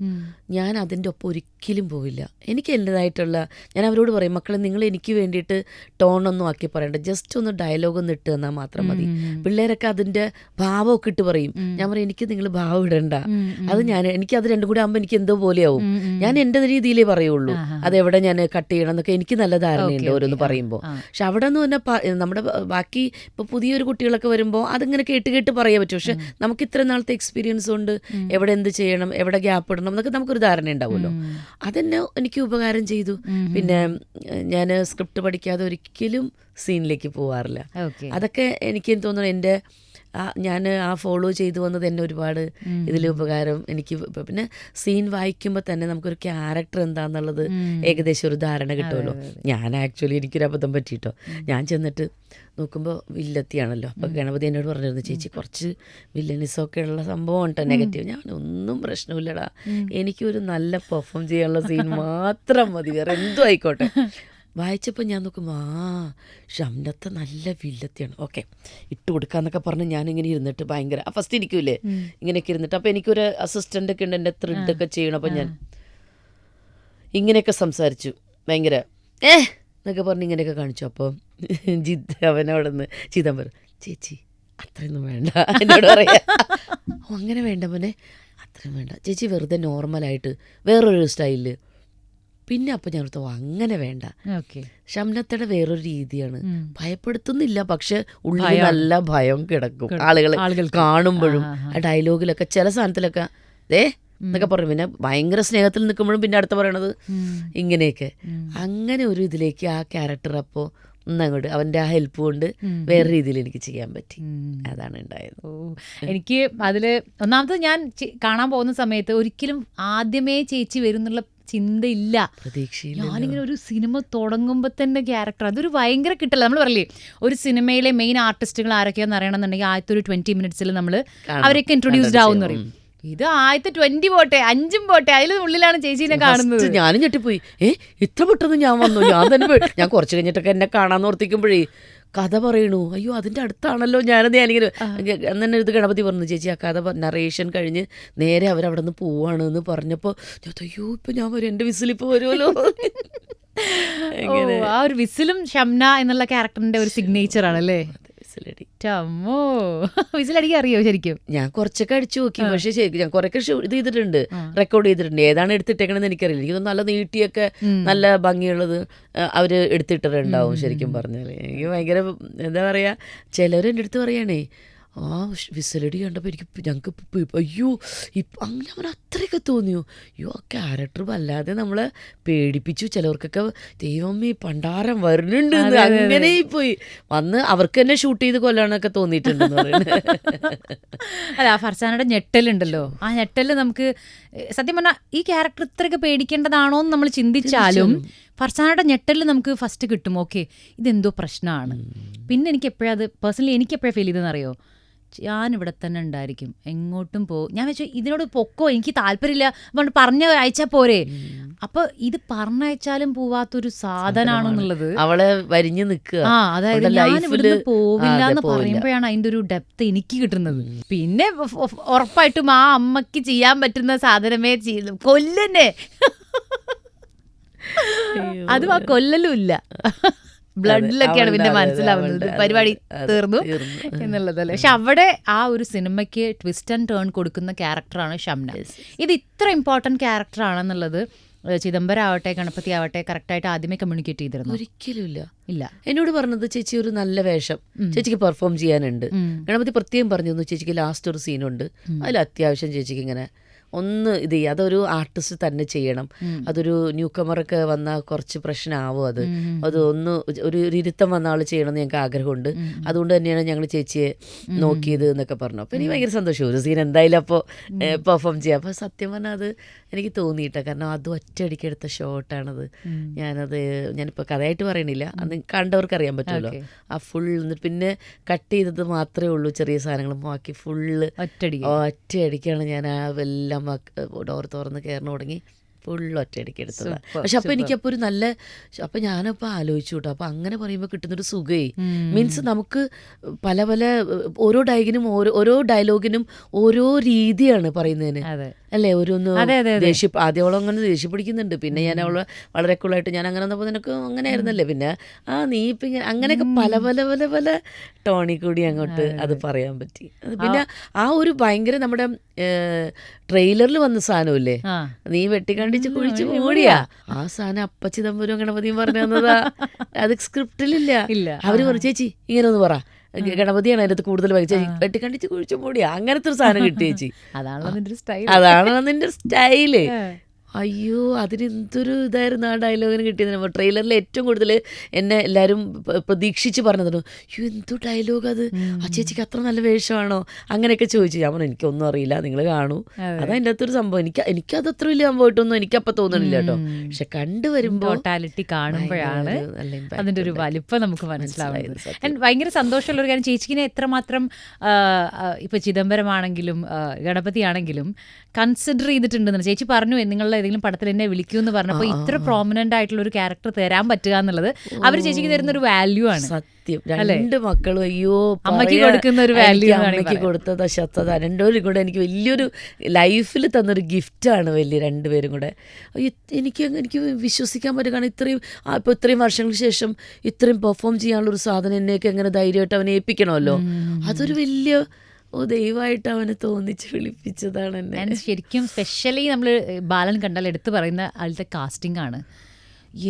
ഞാൻ അതിൻ്റെ ഒപ്പം ഒരിക്കലും പോവില്ല. എനിക്ക് എൻ്റെതായിട്ടുള്ള ഞാൻ അവരോട് പറയും മക്കളെ നിങ്ങൾ എനിക്ക് വേണ്ടിയിട്ട് ടോണൊന്നും ആക്കി പറയണ്ട, ജസ്റ്റ് ഒന്ന് ഡയലോഗ് ഒന്ന് ഇട്ട് തന്നാൽ മാത്രം മതി. പിള്ളേരൊക്കെ അതിൻ്റെ ഭാവമൊക്കെ ഇട്ട് പറയും. ഞാൻ പറയും എനിക്ക് നിങ്ങൾ ഭാവം ഇടണ്ട, അത് എനിക്ക് അത് രണ്ടും കൂടി ആകുമ്പോൾ എനിക്ക് എന്തോ പോലെയാവും. ഞാൻ എൻ്റെ രീതിയിലേ പറയുള്ളൂ. അതെവിടെ ഞാൻ കട്ട് ചെയ്യണം എന്നൊക്കെ എനിക്ക് നല്ല ധാരണയുണ്ട് ഓരോന്ന് പറയുമ്പോൾ. പക്ഷെ അവിടെ നിന്ന് തന്നെ നമ്മുടെ ബാക്കി ഇപ്പോൾ പുതിയൊരു കുട്ടികളൊക്കെ വരുമ്പോൾ അതിങ്ങനെ കേട്ട് പറയാൻ പറ്റും. പക്ഷെ നമുക്ക് ഇത്ര നാളത്തെ എക്സ്പീരിയൻസ് കൊണ്ട് എവിടെ എന്ത് ചെയ്യണം, എവിടെ ഗ്യാപ്പ് ഇടണം എന്നൊക്കെ നമുക്കൊരു ധാരണ ഉണ്ടാവുമല്ലോ. അതെന്നെ എനിക്ക് ഉപകാരം ചെയ്തു. പിന്നെ ഞാൻ സ്ക്രിപ്റ്റ് പഠിക്കാതെ ഒരിക്കലും സീനിലേക്ക് പോവാറില്ല. അതൊക്കെ എനിക്ക് തോന്നുന്നു എൻ്റെ ഞാൻ ഫോളോ ചെയ്തു വന്നത് എന്നെ ഒരുപാട് ഇതിൽ ഉപകാരം എനിക്ക്. പിന്നെ സീൻ വായിക്കുമ്പോൾ തന്നെ നമുക്കൊരു ക്യാരക്ടർ എന്താണെന്നുള്ളത് ഏകദേശം ഒരു ധാരണ കിട്ടുമല്ലോ. ഞാൻ ആക്ച്വലി എനിക്കൊരു അബദ്ധം പറ്റിയിട്ടോ. ഞാൻ ചെന്നിട്ട് നോക്കുമ്പോൾ വില്ലത്തിയാണല്ലോ. അപ്പോൾ ഗണപതി എന്നോട് പറഞ്ഞിരുന്നു ചേച്ചി കുറച്ച് വില്ലനിസമൊക്കെ ഉള്ള സംഭവം ഉണ്ടോ നെഗറ്റീവ്. ഞാൻ ഒന്നും പ്രശ്നമില്ലടാ, എനിക്കൊരു നല്ല പെർഫോം ചെയ്യാനുള്ള സീൻ മാത്രം മതി, വേറെ എന്തും ആയിക്കോട്ടെ. വായിച്ചപ്പോൾ ഞാൻ നോക്കുമ്പോൾ ഷംനത്തെ നല്ല വില്ലത്തിയാണ്, ഓക്കെ ഇട്ട് കൊടുക്കാന്നൊക്കെ പറഞ്ഞ് ഞാനിങ്ങനെ ഇരുന്നിട്ട് ഭയങ്കര ഫസ്റ്റ് ഇരിക്കൂലേ ഇങ്ങനെയൊക്കെ ഇരുന്നിട്ട്. അപ്പോൾ എനിക്കൊരു അസിസ്റ്റൻ്റൊക്കെ ഉണ്ട് എൻ്റെ ത്രെഡൊക്കെ ചെയ്യണം. അപ്പം ഞാൻ ഇങ്ങനെയൊക്കെ സംസാരിച്ചു ഭയങ്കര എന്നൊക്കെ പറഞ്ഞ് ഇങ്ങനെയൊക്കെ കാണിച്ചു. അപ്പോൾ അവനവിടെ നിന്ന് ചിദംബരം ചേച്ചി അത്രയൊന്നും വേണ്ട എന്നോട് പറയാ. അങ്ങനെ വേണ്ട മോനെ അത്രയും വേണ്ട ചേച്ചി, വെറുതെ നോർമലായിട്ട് വേറൊരു സ്റ്റൈലിൽ. പിന്നെ അപ്പം ഞാൻ ഓർത്തു അങ്ങനെ വേണ്ട, ഷംനത്തയുടെ വേറൊരു രീതിയാണ്, ഭയപ്പെടുത്തുന്നില്ല പക്ഷെ ഉള്ളിൽ നല്ല ഭയം കിടക്കും ആളുകൾ കാണുമ്പോഴും. ആ ഡയലോഗിലൊക്കെ ചില സാധനത്തിലൊക്കെ എന്നൊക്കെ പറഞ്ഞു. പിന്നെ ഭയങ്കര സ്നേഹത്തിൽ നിൽക്കുമ്പോഴും പിന്നെ അടുത്ത പറയണത് ഇങ്ങനെയൊക്കെ. അങ്ങനെ ഒരു ഇതിലേക്ക് ആ ക്യാരക്ടർ അപ്പോൾ ഒന്നങ്ങോട്ട് അവൻ്റെ ആ ഹെൽപ്പ് കൊണ്ട് വേറെ രീതിയിൽ എനിക്ക് ചെയ്യാൻ പറ്റി. അതാണ് ഉണ്ടായത്. എനിക്ക് അതിൽ ഒന്നാമത് ഞാൻ കാണാൻ പോകുന്ന സമയത്ത് ഒരിക്കലും ആദ്യമേ ചേച്ചി വരുന്നുള്ള ചിന്തയില്ല, പ്രതീക്ഷയില്ല. ഞാനിങ്ങനെ ഒരു സിനിമ തുടങ്ങുമ്പോൾ തന്നെ ക്യാരക്ടർ അതൊരു ഭയങ്കര കിട്ടല്ല. നമ്മൾ പറയില്ലേ ഒരു സിനിമയിലെ മെയിൻ ആർട്ടിസ്റ്റുകൾ ആരൊക്കെയാണെന്ന് അറിയണമെന്നുണ്ടെങ്കിൽ ആദ്യത്തെ ഒരു 20 മിനിറ്റ്സിൽ നമ്മൾ അവരൊക്കെ ഇൻട്രൊഡ്യൂസ്ഡ് ആവും എന്ന് പറയും. ഇത് ആദ്യത്തെ 20 പോട്ടെ 5 പോട്ടെ അതിൽ ഉള്ളിലാണ് ചേച്ചീനെ കാണുന്നത്. ഞാനും ഞെട്ടിപ്പോയി, ഇത്ര പെട്ടെന്ന് ഞാൻ വന്നു. ഞാൻ തന്നെ ഞാൻ കുറച്ച് കഴിഞ്ഞിട്ടൊക്കെ എന്നെ കാണാൻ ഓർത്തിക്കുമ്പോഴേ കഥ പറയണു, അയ്യോ അതിൻ്റെ അടുത്താണല്ലോ ഞാനിങ്ങനെ അന്നെ ഇത് ഗണപതി പറഞ്ഞു ചേച്ചി ആ കഥ നറേഷൻ കഴിഞ്ഞ് നേരെ അവരവിടെ നിന്ന് പോവാണ് എന്ന് പറഞ്ഞപ്പോൾ അയ്യോ ഇപ്പം ഞാൻ വരും, എൻ്റെ വിസിലിപ്പോൾ വരുമല്ലോ. ആ ഒരു വിസിലും ഷംന എന്നുള്ള ക്യാരക്ടറിന്റെ ഒരു സിഗ്നേച്ചർ ആണല്ലേ. വിസിലടി. അമ്മോ, വിസിലടിക്കാൻ അറിയോ ശരിക്കും? ഞാൻ കുറച്ചൊക്കെ അടിച്ചു നോക്കി, പക്ഷെ ശരിക്കും ഞാൻ കുറെയൊക്കെ ഇത് ചെയ്തിട്ടുണ്ട്, റെക്കോർഡ് ചെയ്തിട്ടുണ്ട്. ഏതാണ് എടുത്തിട്ടേക്കണെന്ന് എനിക്കറിയില്ല. എനിക്ക് നല്ല നീട്ടിയൊക്കെ നല്ല ഭംഗിയുള്ളത് അവർ എടുത്തിട്ടുണ്ടാവും. ശരിക്കും പറഞ്ഞാൽ എനിക്ക് ഭയങ്കര എന്താ പറയുക, ചിലവരെൻ്റെ അടുത്ത് പറയണേ ആ വിസിലടി കണ്ടപ്പോൾ ഞങ്ങൾക്ക് അയ്യോ അങ്ങനെ അവൻ അത്രയൊക്കെ തോന്നിയോ, അയ്യോ ആ ക്യാരക്ടർ വല്ലാതെ നമ്മളെ പേടിപ്പിച്ചു. ചിലവർക്കൊക്കെ ദൈവമേ പണ്ടാരം വരുന്നുണ്ട് അങ്ങനെ പോയി വന്ന് അവർക്ക് തന്നെ ഷൂട്ട് ചെയ്ത് കൊല്ലാനൊക്കെ തോന്നിയിട്ടുണ്ടെന്ന് പറയുന്നത്. അല്ല, ഫർസാനയുടെ ഞെട്ടലുണ്ടല്ലോ, ആ ഞെട്ടല് നമുക്ക് സത്യം പറഞ്ഞാൽ ഈ ക്യാരക്ടർ ഇത്രയൊക്കെ പേടിക്കേണ്ടതാണോ എന്ന് നമ്മൾ ചിന്തിച്ചാലും ഫർസാനയുടെ ഞെട്ടല് നമുക്ക് ഫസ്റ്റ് കിട്ടും. ഓക്കെ, ഇതെന്തോ പ്രശ്നമാണ്. പിന്നെ എനിക്ക് എപ്പോഴാണ് അത് പേഴ്സണലി എനിക്ക് എപ്പോഴാണ് ഫീൽ ചെയ്തതെന്ന് അറിയോ, ഞാനിവിടെ തന്നെ ഉണ്ടായിരിക്കും, എങ്ങോട്ടും ഞാൻ വെച്ചു ഇതിനോട് പൊക്കോ, എനിക്ക് താല്പര്യമില്ല അതുകൊണ്ട് പറഞ്ഞ അയച്ചാൽ പോരെ. അപ്പൊ ഇത് പറഞ്ഞയച്ചാലും പോവാത്തൊരു സാധനാണെന്നുള്ളത് അവളെ വരിഞ്ഞു നിൽക്കുക. അതായത് ഞാൻ ഇവിടുന്ന് പോവില്ല എന്ന് പറയുമ്പോഴാണ് അതിന്റെ ഒരു ഡെപ്ത് എനിക്ക് കിട്ടുന്നത്. പിന്നെ ഉറപ്പായിട്ടും ആ അമ്മക്ക് ചെയ്യാൻ പറ്റുന്ന സാധനമേ ചെയ്തു, കൊല്ലുന്നേ. അതും ആ കൊല്ലലും ഇല്ല, ബ്ലഡിലൊക്കെയാണ് പിന്നെ മനസ്സിലാവുന്നത് പരിപാടി തീർന്നു എന്നുള്ളതല്ലേ. പക്ഷെ അവിടെ ആ ഒരു സിനിമയ്ക്ക് ട്വിസ്റ്റ് ആൻഡ് ടേൺ കൊടുക്കുന്ന ക്യാരക്ടറാണ് ഷംന. ഇത് ഇത്ര ഇമ്പോർട്ടൻറ്റ് ക്യാരക്ടർ ആണെന്നുള്ളത് ചിദംബരം ആവട്ടെ ഗണപതി ആവട്ടെ കറക്റ്റായിട്ട് ആദ്യമേ കമ്മ്യൂണിക്കേറ്റ് ചെയ്തിരുന്നു? ഒരിക്കലും ഇല്ല. എന്നോട് പറഞ്ഞത് ചേച്ചി ഒരു നല്ല വേഷം ചേച്ചിക്ക് പെർഫോം ചെയ്യാനുണ്ട്. ഗണപതി പ്രത്യേകം പറഞ്ഞിരുന്നു ചേച്ചിക്ക് ലാസ്റ്റ് ഒരു സീനുണ്ട്, അതിൽ അത്യാവശ്യം ചേച്ചിക്ക് ഇങ്ങനെ ഒന്ന് ഇത് ചെയ്യുക, അതൊരു ആർട്ടിസ്റ്റ് തന്നെ ചെയ്യണം. അതൊരു ന്യൂ കമറൊക്കെ വന്നാൽ കുറച്ച് പ്രശ്നമാവും. അത് ഒന്ന് ഒരു ഇരുത്തം വന്ന ആൾ ചെയ്യണമെന്ന് ഞങ്ങൾക്ക് ആഗ്രഹമുണ്ട്. അതുകൊണ്ട് തന്നെയാണ് ഞങ്ങൾ ചേച്ചിയെ നോക്കിയത് എന്നൊക്കെ പറഞ്ഞു. അപ്പോൾ എനിക്ക് ഭയങ്കര സന്തോഷം, ഒരു സീൻ എന്തായാലും അപ്പോൾ പെർഫോം ചെയ്യാം. അപ്പോൾ സത്യം പറഞ്ഞാൽ അത് എനിക്ക് തോന്നിയിട്ട, കാരണം അത് ഒറ്റയടിക്ക് എടുത്ത ഷോട്ടാണത്. ഞാനിപ്പോൾ കഥയായിട്ട് പറയണില്ല, അത് കണ്ടവർക്ക് അറിയാൻ പറ്റുമല്ലോ. ആ ഫുൾ പിന്നെ കട്ട് ചെയ്തത് മാത്രമേ ഉള്ളൂ ചെറിയ സാധനങ്ങൾ, ബാക്കി ഫുള്ള് ഒറ്റയടിക്കാണ് ഞാൻ ആ എല്ലാം ഡോർ തുറന്ന് കയറണ തുടങ്ങി ഫുൾ ഒറ്റയടിക്ക് എടുത്തതാണ്. പക്ഷെ അപ്പോൾ എനിക്കപ്പോൾ ഒരു നല്ല, അപ്പം ഞാനപ്പോൾ ആലോചിച്ചു കേട്ടോ, അപ്പം അങ്ങനെ പറയുമ്പോൾ കിട്ടുന്നൊരു സുഖേ. മീൻസ് നമുക്ക് പല പല ഓരോ ഡയലോഗിനും ഓരോ രീതിയാണ് പറയുന്നതിന് അല്ലേ. ഓരോന്ന് ആദ്യം അങ്ങനെ ദേഷ്യം പിടിക്കുന്നുണ്ട്, പിന്നെ ഞാൻ അവളെ വളരെ കൂളായിട്ട് ഞാൻ അങ്ങനെ വന്നപ്പോൾ നിനക്ക് അങ്ങനെ ആയിരുന്നല്ലേ, പിന്നെ നീ ഇപ്പം ഇങ്ങനെ അങ്ങനെയൊക്കെ പല പല പല പല ടോണിൽ കൂടി അങ്ങോട്ട് അത് പറയാൻ പറ്റി. പിന്നെ ആ ഒരു ഭയങ്കര നമ്മുടെ ട്രെയിലറിൽ വന്ന സാധനമില്ലേ, നീ വെട്ടിക്കണ്ടിച്ച് കുഴിച്ച് മൂടിയാ, ആ സാധനം അപ്പ ചിദംബരം ഗണപതിയും പറഞ്ഞു തന്നതാ. അത് സ്ക്രിപ്റ്റിലില്ല. അവര് പറഞ്ഞു ചേച്ചി ഇങ്ങനെ ഒന്ന് പറ, ഗണപതിയാണ് അതിനകത്ത് കൂടുതൽ വഹിച്ച, വെട്ടിക്കണ്ടിച്ച് കുഴിച്ചു മൂടിയാ, അങ്ങനത്തെ ഒരു സാധനം കിട്ടി ചേച്ചി. അതാണ് നിന്റെ സ്റ്റൈല്. അയ്യോ അതിനെന്തൊരു ഇതായിരുന്നു ആ ഡയലോഗിന് കിട്ടിയത്. ട്രെയിലറിൽ ഏറ്റവും കൂടുതൽ എന്നെ എല്ലാവരും പ്രതീക്ഷിച്ച് പറഞ്ഞതാണ്, അയ്യോ എന്തോ ഡയലോഗ് അത്, ആ ചേച്ചിക്ക് അത്ര നല്ല വേഷമാണോ അങ്ങനെയൊക്കെ ചോദിച്ചു. ഞാൻ പറഞ്ഞു എനിക്കൊന്നും അറിയില്ല, നിങ്ങൾ കാണൂ, അതതിൻ്റെ അകത്തൊരു സംഭവം. എനിക്കത് അത്ര വലിയ സംഭവമായിട്ടൊന്നും എനിക്കപ്പം തോന്നണില്ല കേട്ടോ. പക്ഷെ കണ്ടുവരുമ്പോൾ ടോട്ടാലിറ്റി കാണുമ്പോഴാണ് അതിൻ്റെ ഒരു വലിപ്പം നമുക്ക് മനസ്സിലാവുന്നത്. ഭയങ്കര സന്തോഷമുള്ള ഒരു കാര്യം, ചേച്ചിക്കിനെ എത്രമാത്രം ഇപ്പൊ ചിദംബരമാണെങ്കിലും ഗണപതി ആണെങ്കിലും കൺസിഡർ ചെയ്തിട്ടുണ്ടെന്ന് ചേച്ചി പറഞ്ഞു. നിങ്ങളുടെ ഏതെങ്കിലും പടത്തിൽ എന്നെ വിളിക്കുമെന്ന് പറഞ്ഞപ്പോൾ ഇത്ര പ്രോമിനന്റ് ആയിട്ടുള്ള ഒരു ക്യാരക്ടർ തരാൻ പറ്റുക എന്നുള്ളത് അവർ ചേച്ചിക്ക് തരുന്ന ഒരു വാല്യൂ ആണ്. സത്യം, രണ്ട് മക്കളും അയ്യോ അമ്മയ്ക്ക് കൊടുക്കുന്ന ഒരു വാല്യൂ, അമ്മയ്ക്ക് കൊടുത്തത് ശബ്ദത രണ്ടുപേരും കൂടെ എനിക്ക് വലിയൊരു ലൈഫിൽ തന്നൊരു ഗിഫ്റ്റാണ്. വലിയ രണ്ടുപേരും കൂടെ എനിക്ക് വിശ്വസിക്കാൻ പറ്റും. കാരണം ഇപ്പോൾ ഇത്രയും വർഷങ്ങൾക്ക് ശേഷം ഇത്രയും പെർഫോം ചെയ്യാനുള്ള ഒരു സാധനം എന്നെയൊക്കെ എങ്ങനെ ധൈര്യമായിട്ട് അവനെ ഏൽപ്പിക്കണമല്ലോ, അതൊരു വലിയ ദൈവമായിട്ട് അവനെ തോന്നിച്ച് വിളിപ്പിച്ചതാണ് എന്നെ. ഞാൻ ശരിക്കും സ്പെഷ്യലി നമ്മൾ ബാലൻ കണ്ടാൽ എടുത്ത് പറയുന്ന ആളുടെ കാസ്റ്റിംഗ് ആണ്.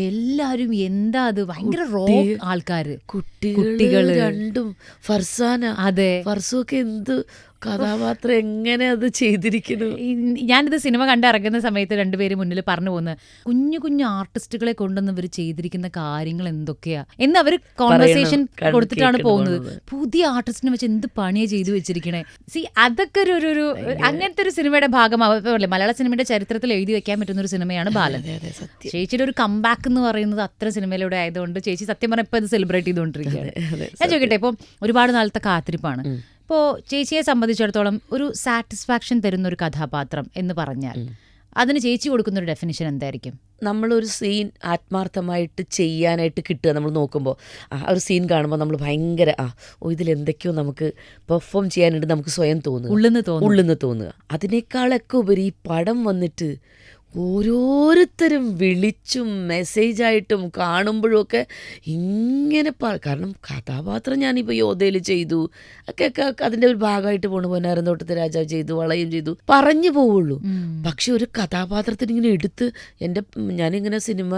എല്ലാരും എന്താ അത് ഭയങ്കര റോ ആൾക്കാര്, കുട്ടികൾ രണ്ടും ഫർസാന, അതെ ഫർസൊക്കെ എന്ത് കഥാപാത്രം എങ്ങനെ അത് ചെയ്തിരിക്കുന്നു. ഞാനിത് സിനിമ കണ്ടിറങ്ങുന്ന സമയത്ത് രണ്ടുപേരും മുന്നിൽ പറഞ്ഞു പോകുന്നത് കുഞ്ഞു കുഞ്ഞു ആർട്ടിസ്റ്റുകളെ കൊണ്ടൊന്നും ഇവർ ചെയ്തിരിക്കുന്ന കാര്യങ്ങൾ എന്തൊക്കെയാ എന്ന് അവർ കോൺവെർസേഷൻ കൊടുത്തിട്ടാണ് പോകുന്നത്. പുതിയ ആർട്ടിസ്റ്റിനെ വെച്ച് എന്ത് പണിയെ ചെയ്തു വെച്ചിരിക്കണേ. അതൊക്കെ ഒരു അങ്ങനത്തെ ഒരു സിനിമയുടെ ഭാഗമാവല്ലേ. മലയാള സിനിമയുടെ ചരിത്രത്തിൽ എഴുതി വെക്കാൻ പറ്റുന്ന ഒരു സിനിമയാണ് ബാലൻ. ചേച്ചിയുടെ ഒരു കംബാക്ക് എന്ന് പറയുന്നത് അത്ര സിനിമയിലൂടെ ആയതുകൊണ്ട് ചേച്ചി സത്യം പറഞ്ഞാൽ ഇപ്പൊ ഇത് സെലിബ്രേറ്റ് ചെയ്തുകൊണ്ടിരിക്കുകയാണ്. ഞാൻ ചോദിക്കട്ടെ, ഇപ്പം ഒരുപാട് നാളത്തെ കാത്തിരിപ്പാണ്. ഇപ്പോൾ ചേച്ചിയെ സംബന്ധിച്ചിടത്തോളം ഒരു സാറ്റിസ്ഫാക്ഷൻ തരുന്ന ഒരു കഥാപാത്രം എന്ന് പറഞ്ഞാൽ അതിന് ചേച്ചി കൊടുക്കുന്നൊരു ഡെഫിനിഷൻ എന്തായിരിക്കും? നമ്മളൊരു സീൻ ആത്മാർത്ഥമായിട്ട് ചെയ്യാനായിട്ട് കിട്ടുക. നമ്മൾ നോക്കുമ്പോൾ ഒരു സീൻ കാണുമ്പോൾ നമ്മൾ ഭയങ്കര ഇതിലെന്തൊക്കെയോ നമുക്ക് പെർഫോം ചെയ്യാനായിട്ട് നമുക്ക് സ്വയം തോന്നുക, ഉള്ളിന്ന് തോന്നുക. അതിനേക്കാളൊക്കെ ഉപരി ഈ പടം വന്നിട്ട് ഓരോരുത്തരും വിളിച്ചും മെസ്സേജായിട്ടും കാണുമ്പോഴൊക്കെ ഇങ്ങനെ കാരണം കഥാപാത്രം ഞാനിപ്പോൾ യോധയിൽ ചെയ്തു ഒക്കെ അതിൻ്റെ ഒരു ഭാഗമായിട്ട് പോണു. പൊന്നാരന്തോട്ടത്തെ രാജാവ് ചെയ്തു, വളയും ചെയ്തു, പറഞ്ഞു പോവുള്ളൂ. പക്ഷെ ഒരു കഥാപാത്രത്തിന് ഇങ്ങനെ എടുത്ത് ഞാനിങ്ങനെ സിനിമ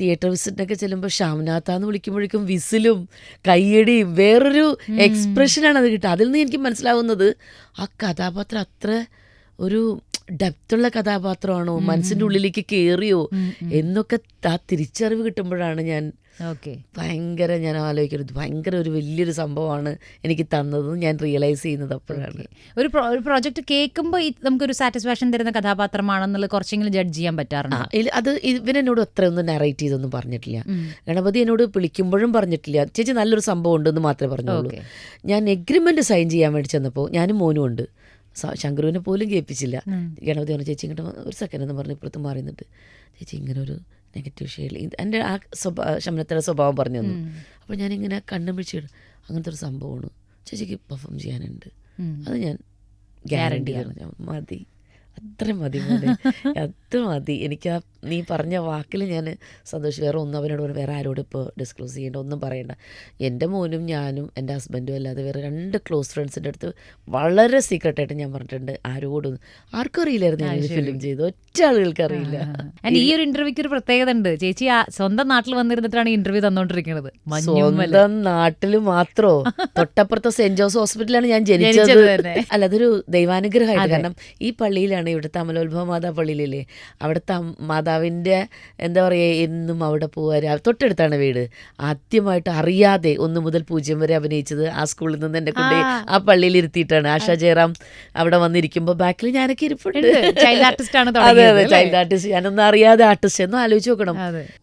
തിയേറ്റർ വിസിറ്റിനൊക്കെ ചെല്ലുമ്പോൾ ഷാംനാഥാന്ന് വിളിക്കുമ്പോഴേക്കും വിസിലും കയ്യടിയും വേറൊരു എക്സ്പ്രഷനാണ് അത് കിട്ടുക. അതിൽ നിന്ന് എനിക്ക് മനസ്സിലാവുന്നത് ആ കഥാപാത്രം അത്ര ഒരു ഡെപ്തുള്ള കഥാപാത്രമാണോ, മനസ്സിൻ്റെ ഉള്ളിലേക്ക് കയറിയോ എന്നൊക്കെ ആ തിരിച്ചറിവ് കിട്ടുമ്പോഴാണ് ഞാൻ ആലോചിക്കുന്നത് ഭയങ്കര ഒരു വലിയൊരു സംഭവമാണ് എനിക്ക് തന്നതെന്ന് ഞാൻ റിയലൈസ് ചെയ്യുന്നത് അപ്പോഴാണ്. ഒരു പ്രോജക്റ്റ് കേൾക്കുമ്പോൾ നമുക്കൊരു സാറ്റിസ്ഫാക്ഷൻ തരുന്ന കഥാപാത്രമാണെന്നുള്ളത് കുറച്ചെങ്കിലും ജഡ്ജ് ചെയ്യാൻ പറ്റാറുണ്ട്. അത് ഇവനെന്നോട് അത്രയൊന്നും നറേറ്റ് ചെയ്തൊന്നും പറഞ്ഞിട്ടില്ല. ഗണപതി എന്നോട് വിളിക്കുമ്പോഴും പറഞ്ഞിട്ടില്ല, ചേച്ചി നല്ലൊരു സംഭവം ഉണ്ടെന്ന് മാത്രമേ പറഞ്ഞുള്ളൂ. ഞാൻ എഗ്രിമെന്റ് സൈൻ ചെയ്യാൻ വേണ്ടി ചെന്നപ്പോൾ ഞാനും മോനും ഉണ്ട്, ശങ്കരുവിനെ പോലും കേൾപ്പിച്ചില്ല. ഗണപതി പറഞ്ഞു, ചേച്ചി ഇങ്ങോട്ട് ഒരു സെക്കൻഡ് എന്ന് പറഞ്ഞ് ഇപ്പുറത്ത് മാറിന്നിട്ട്, ചേച്ചി ഇങ്ങനെ ഒരു നെഗറ്റീവ് ഷെയ്ഡിൽ എൻ്റെ ആ ശമനത്തിൻ്റെ സ്വഭാവം പറഞ്ഞു തന്നു. അപ്പോൾ ഞാനിങ്ങനെ കണ്ണും പിടിച്ചിടും, അങ്ങനത്തെ ഒരു സംഭവമാണ് ചേച്ചിക്ക് പെർഫോം ചെയ്യാനുണ്ട്, അത് ഞാൻ ഗ്യാരണ്ടി പറഞ്ഞു. മതി, അത്ര മതി മോനെ, അത് മതി. എനിക്ക് നീ പറഞ്ഞ വാക്കിൽ ഞാൻ സന്തോഷം. വേറെ ഒന്നും അവനോട് വേറെ ആരോടും ഇപ്പോൾ ഡിസ്ക്ലോസ് ചെയ്യേണ്ട, ഒന്നും പറയണ്ട. എൻ്റെ മോനും ഞാനും എൻ്റെ ഹസ്ബൻഡും അല്ലാതെ വേറെ 2 ക്ലോസ് ഫ്രണ്ട്സിൻ്റെ അടുത്ത് വളരെ സീക്രട്ടായിട്ട് ഞാൻ പറഞ്ഞിട്ടുണ്ട്. ആർക്കും അറിയില്ലായിരുന്നു ഞാൻ ഫിലിം ചെയ്തു, ഒറ്റ ആളുകൾക്ക് അറിയില്ല. ഈ ഒരു ഇന്റർവ്യൂക്ക് ഒരു പ്രത്യേകത ഉണ്ട്, ചേച്ചി സ്വന്തം നാട്ടിൽ വന്നിരുന്നിട്ടാണ് ഇന്റർവ്യൂ തന്നോണ്ടിരിക്കുന്നത്. സ്വന്തം നാട്ടിൽ മാത്രോ? തൊട്ടപ്പുറത്തെ സെന്റ് ജോസ് ഹോസ്പിറ്റലാണ് ഞാൻ ജനിച്ചത്. അല്ല, അതൊരു ദൈവാനുഗ്രഹമായിട്ട്. കാരണം ഈ പള്ളിയിലാണ്, ഇവിടുത്തെ അമലോത്ഭവ മാതാ പള്ളിയിലല്ലേ, അവിടുത്തെ മാതാവിൻ്റെ എന്താ പറയുക, എന്നും അവിടെ പോകാൻ. തൊട്ടടുത്താണ് വീട്. ആദ്യമായിട്ട് അറിയാതെ 1 മുതൽ 0 വരെ അഭിനയിച്ചത് ആ സ്കൂളിൽ നിന്ന് എന്നെ കൊണ്ട് ആ പള്ളിയിൽ ഇരുത്തിയിട്ടാണ്. ആശാ ജയറാം അവിടെ വന്നിരിക്കുമ്പോൾ ബാക്കിൽ ഞാനൊക്കെ ഇരിപ്പുണ്ട്. ചൈൽഡ് ആർട്ടിസ്റ്റ് ആണ്. അതെ, ചൈൽഡ് ആർട്ടിസ്റ്റ്. ഞാനൊന്നും അറിയാതെ ആർട്ടിസ്റ്റ് എന്ന് ആലോചിച്ച് നോക്കണം.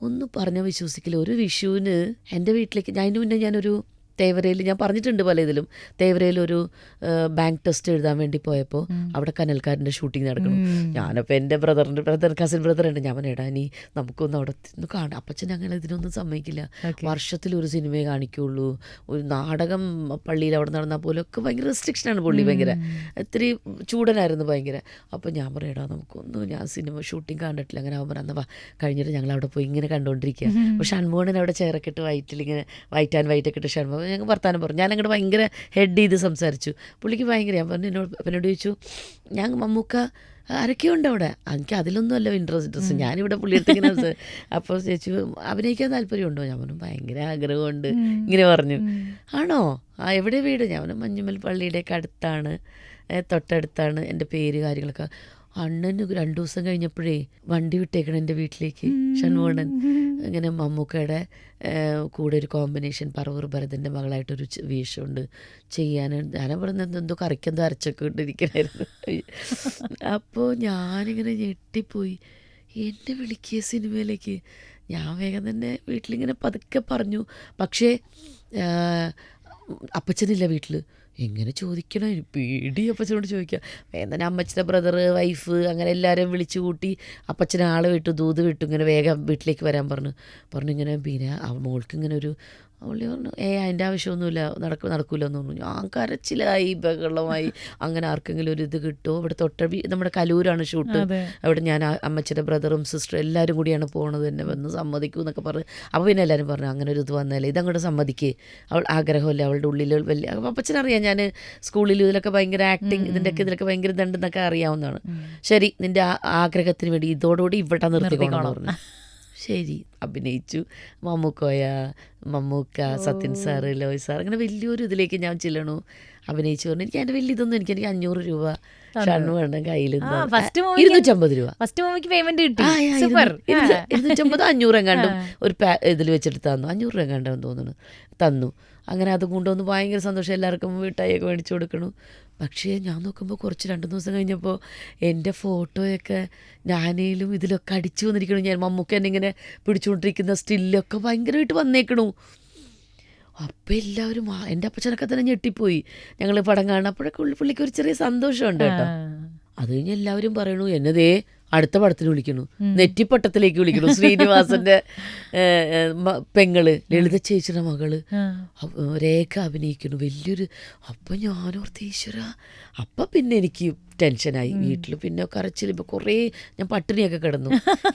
ഒന്ന് പറഞ്ഞ വിശ്വസിക്കില്ല, ഒരു വിഷുവിന് എൻ്റെ വീട്ടിലേക്ക് അതിന് മുന്നേ ഞാനൊരു തേവരയിൽ, ഞാൻ പറഞ്ഞിട്ടുണ്ട് പല ഇതിലും, തേവരയിൽ ഒരു ബാങ്ക് ടെസ്റ്റ് എഴുതാൻ വേണ്ടി പോയപ്പോൾ അവിടെ കനൽക്കാരൻ്റെ ഷൂട്ടിംഗ് നടക്കണം. ഞാനപ്പോൾ എൻ്റെ കസിൻ ബ്രദർ ഉണ്ട്, ഞാൻ പറഞ്ഞ നീ നമുക്കൊന്ന് അവിടെ ഒന്ന് കാണാം. അപ്പച്ചൻ അങ്ങനെ ഇതിനൊന്നും സമ്മതിക്കില്ല. വർഷത്തിലൊരു സിനിമയെ കാണിക്കുള്ളൂ, ഒരു നാടകം പള്ളിയിൽ അവിടെ നടന്നാൽ പോലും ഒക്കെ ഭയങ്കര റെസ്ട്രിക്ഷനാണ് പുള്ളി, ഭയങ്കര ഇത്തിരി ചൂടനായിരുന്നു ഭയങ്കര. അപ്പോൾ ഞാൻ പറയടാ നമുക്കൊന്ന്, ഞാൻ സിനിമ ഷൂട്ടിംഗ് കണ്ടിട്ടില്ല. അങ്ങനെ ആകുമ്പോൾ അന്ന് കഴിഞ്ഞിട്ട് ഞങ്ങൾ അവിടെ പോയി ഇങ്ങനെ കണ്ടുകൊണ്ടിരിക്കുക. അപ്പോൾ ഷൺമോഹൻ അവിടെ ചെയറൊക്കെ ഇട്ട് വൈറ്റിലിങ്ങനെ വൈറ്റ് ആൻഡ് വൈറ്റൊക്കെ ഇട്ട് ഷൺമോഹൻ ഞങ്ങൾ വർത്താനം പറഞ്ഞു. ഞാൻ അങ്ങോട്ട് ഭയങ്കര ഹെഡ് ചെയ്ത് സംസാരിച്ചു. പുള്ളിക്ക് ഭയങ്കര, ഞാൻ പറഞ്ഞു എന്നോട് ചോദിച്ചു, ഞാൻ മമ്മൂക്ക ആരൊക്കെയുണ്ട് അവിടെ, എനിക്ക് അതിലൊന്നും അല്ല ഇൻട്രസ്റ്റ്, ഞാനിവിടെ പുള്ളിയെടുത്ത് ഇങ്ങനെ. അപ്പോൾ ചേച്ചി അഭിനയിക്കാൻ താല്പര്യമുണ്ടോ? ഞാൻ പറഞ്ഞു ഭയങ്കര ആഗ്രഹമുണ്ട് ഇങ്ങനെ പറഞ്ഞു. ആണോ, എവിടെ വീട്? ഞാൻ പറഞ്ഞു മഞ്ഞുമൽ പള്ളിയുടെയൊക്കെ അടുത്താണ്, തൊട്ടടുത്താണ്, എൻ്റെ പേര് കാര്യങ്ങളൊക്കെ. അണ്ണന് 2 ദിവസം കഴിഞ്ഞപ്പോഴേ വണ്ടി വിട്ടേക്കണം എൻ്റെ വീട്ടിലേക്ക്, ഷൺമോഹൻ. ഇങ്ങനെ മമ്മൂക്കയുടെ കൂടെ ഒരു കോമ്പിനേഷൻ പറവൂർ ഭരതൻ്റെ മകളായിട്ടൊരു വേഷമുണ്ട് ചെയ്യാൻ. ഞാൻ പറഞ്ഞത് എന്തോ കറിക്കെന്തോ അരച്ചൊക്കെ ഇട്ടിരിക്കണമായിരുന്നു. അപ്പോൾ ഞാനിങ്ങനെ ഞെട്ടിപ്പോയി, എന്നെ വിളിക്കുക സിനിമയിലേക്ക്. ഞാൻ വേഗം തന്നെ വീട്ടിലിങ്ങനെ പതുക്കെ പറഞ്ഞു. പക്ഷേ അപ്പച്ചനില്ല വീട്ടിൽ. എങ്ങനെ ചോദിക്കണം, പേടി അപ്പച്ചനോട് ചോദിക്കുക. വേദന അമ്മച്ചൻ്റെ ബ്രദർ, വൈഫ്, അങ്ങനെ എല്ലാവരെയും വിളിച്ചു കൂട്ടി അപ്പച്ചനെ ആളെ വിട്ടു, ദൂത് വിട്ടു, ഇങ്ങനെ വേഗം വീട്ടിലേക്ക് വരാൻ പറഞ്ഞു. ഇങ്ങനെ പിന്നെ മോൾക്ക് ഇങ്ങനെ ഒരു, അവളി പറഞ്ഞു അതിൻ്റെ ആവശ്യമൊന്നുമില്ല, നടക്കില്ല എന്ന് പറഞ്ഞു. ഞാൻ കരച്ചിലായി, ബഹളമായി. അങ്ങനെ ആർക്കെങ്കിലും ഒരു ഇത് കിട്ടുമോ? ഇവിടെ നമ്മുടെ കലൂരാണ് ഷൂട്ട്, അവിടെ ഞാൻ അമ്മച്ചൻ്റെ ബ്രദറും സിസ്റ്ററും എല്ലാവരും കൂടിയാണ് പോണത്, എന്നെ വന്ന് സമ്മതിക്കൂ എന്നൊക്കെ പറഞ്ഞു. അപ്പോൾ പിന്നെ എല്ലാവരും പറഞ്ഞു അങ്ങനെ ഒരു ഇത് വന്നാലേ ഇതങ്ങോട്ട് സമ്മതിക്കേ, അവൾ ആഗ്രഹമല്ലേ, അവളുടെ ഉള്ളിൽ വലിയ. അപ്പോൾ അപ്പച്ചനറിയാം ഞാൻ സ്കൂളിൽ ഇതിലൊക്കെ ഭയങ്കര ആക്ടിങ്, ഇതിലൊക്കെ ഭയങ്കര ഇതുണ്ടെന്നൊക്കെ അറിയാവുന്നതാണ്. ശരി, നിൻ്റെ ആഗ്രഹത്തിന് വേണ്ടി ഇതോടുകൂടി ഇവിടെ നിർത്തിക്കോണം പറഞ്ഞു. ശരി, അഭിനയിച്ചു. മമ്മൂക്ക, സത്യൻ സാറ്, ലോയ് സാർ, അങ്ങനെ വലിയൊരു ഇതിലേക്ക് ഞാൻ ചെല്ലണു, അഭിനയിച്ചു പറഞ്ഞു. എനിക്ക് അതിൻ്റെ വലിയ ഇതൊന്നും, എനിക്ക് 500 രൂപ ഷൺമുഖൻ്റെ കയ്യിൽ 250 രൂപ 250 500 എങ്ങാണ്ടും ഒരു ഇതിൽ വെച്ചിട്ട് തന്നു. 500 രൂപ എങ്ങാണ്ടെന്ന് തോന്നുന്നു തന്നു. അങ്ങനെ അതും കൊണ്ടുവന്ന് ഭയങ്കര സന്തോഷം, എല്ലാവർക്കും മിഠായിയൊക്കെ മേടിച്ചു കൊടുക്കണു. പക്ഷേ ഞാൻ നോക്കുമ്പോൾ 2 ദിവസം കഴിഞ്ഞപ്പോൾ എൻ്റെ ഫോട്ടോയൊക്കെ ഞാനേലും ഇതിലൊക്കെ അടിച്ചു വന്നിരിക്കണു. ഞാൻ മമ്മൂക്ക എന്നെ ഇങ്ങനെ പിടിച്ചുകൊണ്ടിരിക്കുന്ന സ്റ്റില്ലൊക്കെ ഭയങ്കരമായിട്ട് വന്നേക്കണു. അപ്പോൾ എല്ലാവരും എൻ്റെ അപ്പച്ചനൊക്കെ തന്നെ ഞെട്ടിപ്പോയി. ഞങ്ങൾ പടം കാണുമ്പോഴൊക്കെ പുള്ളിക്ക് ഒരു ചെറിയ സന്തോഷമുണ്ട് കേട്ടോ. അത് കഴിഞ്ഞ് എല്ലാവരും പറയണു എന്നതേ അടുത്ത പടത്തിന് വിളിക്കുന്നു, നെറ്റിപ്പട്ടത്തിലേക്ക് വിളിക്കുന്നു. ശ്രീനിവാസന്റെ പെങ്ങള് ലളിത ചേച്ചിയുടെ മകള് രേഖ അഭിനയിക്കുന്നു, വലിയൊരു. അപ്പം ഞാനോർത്ത് ഈശ്വര. അപ്പം പിന്നെ എനിക്ക് ടെൻഷനായി വീട്ടിൽ. പിന്നെ കരച്ചിൽ. ഇപ്പം കുറേ ഞാൻ പട്ടിണിയൊക്കെ കിടന്നു,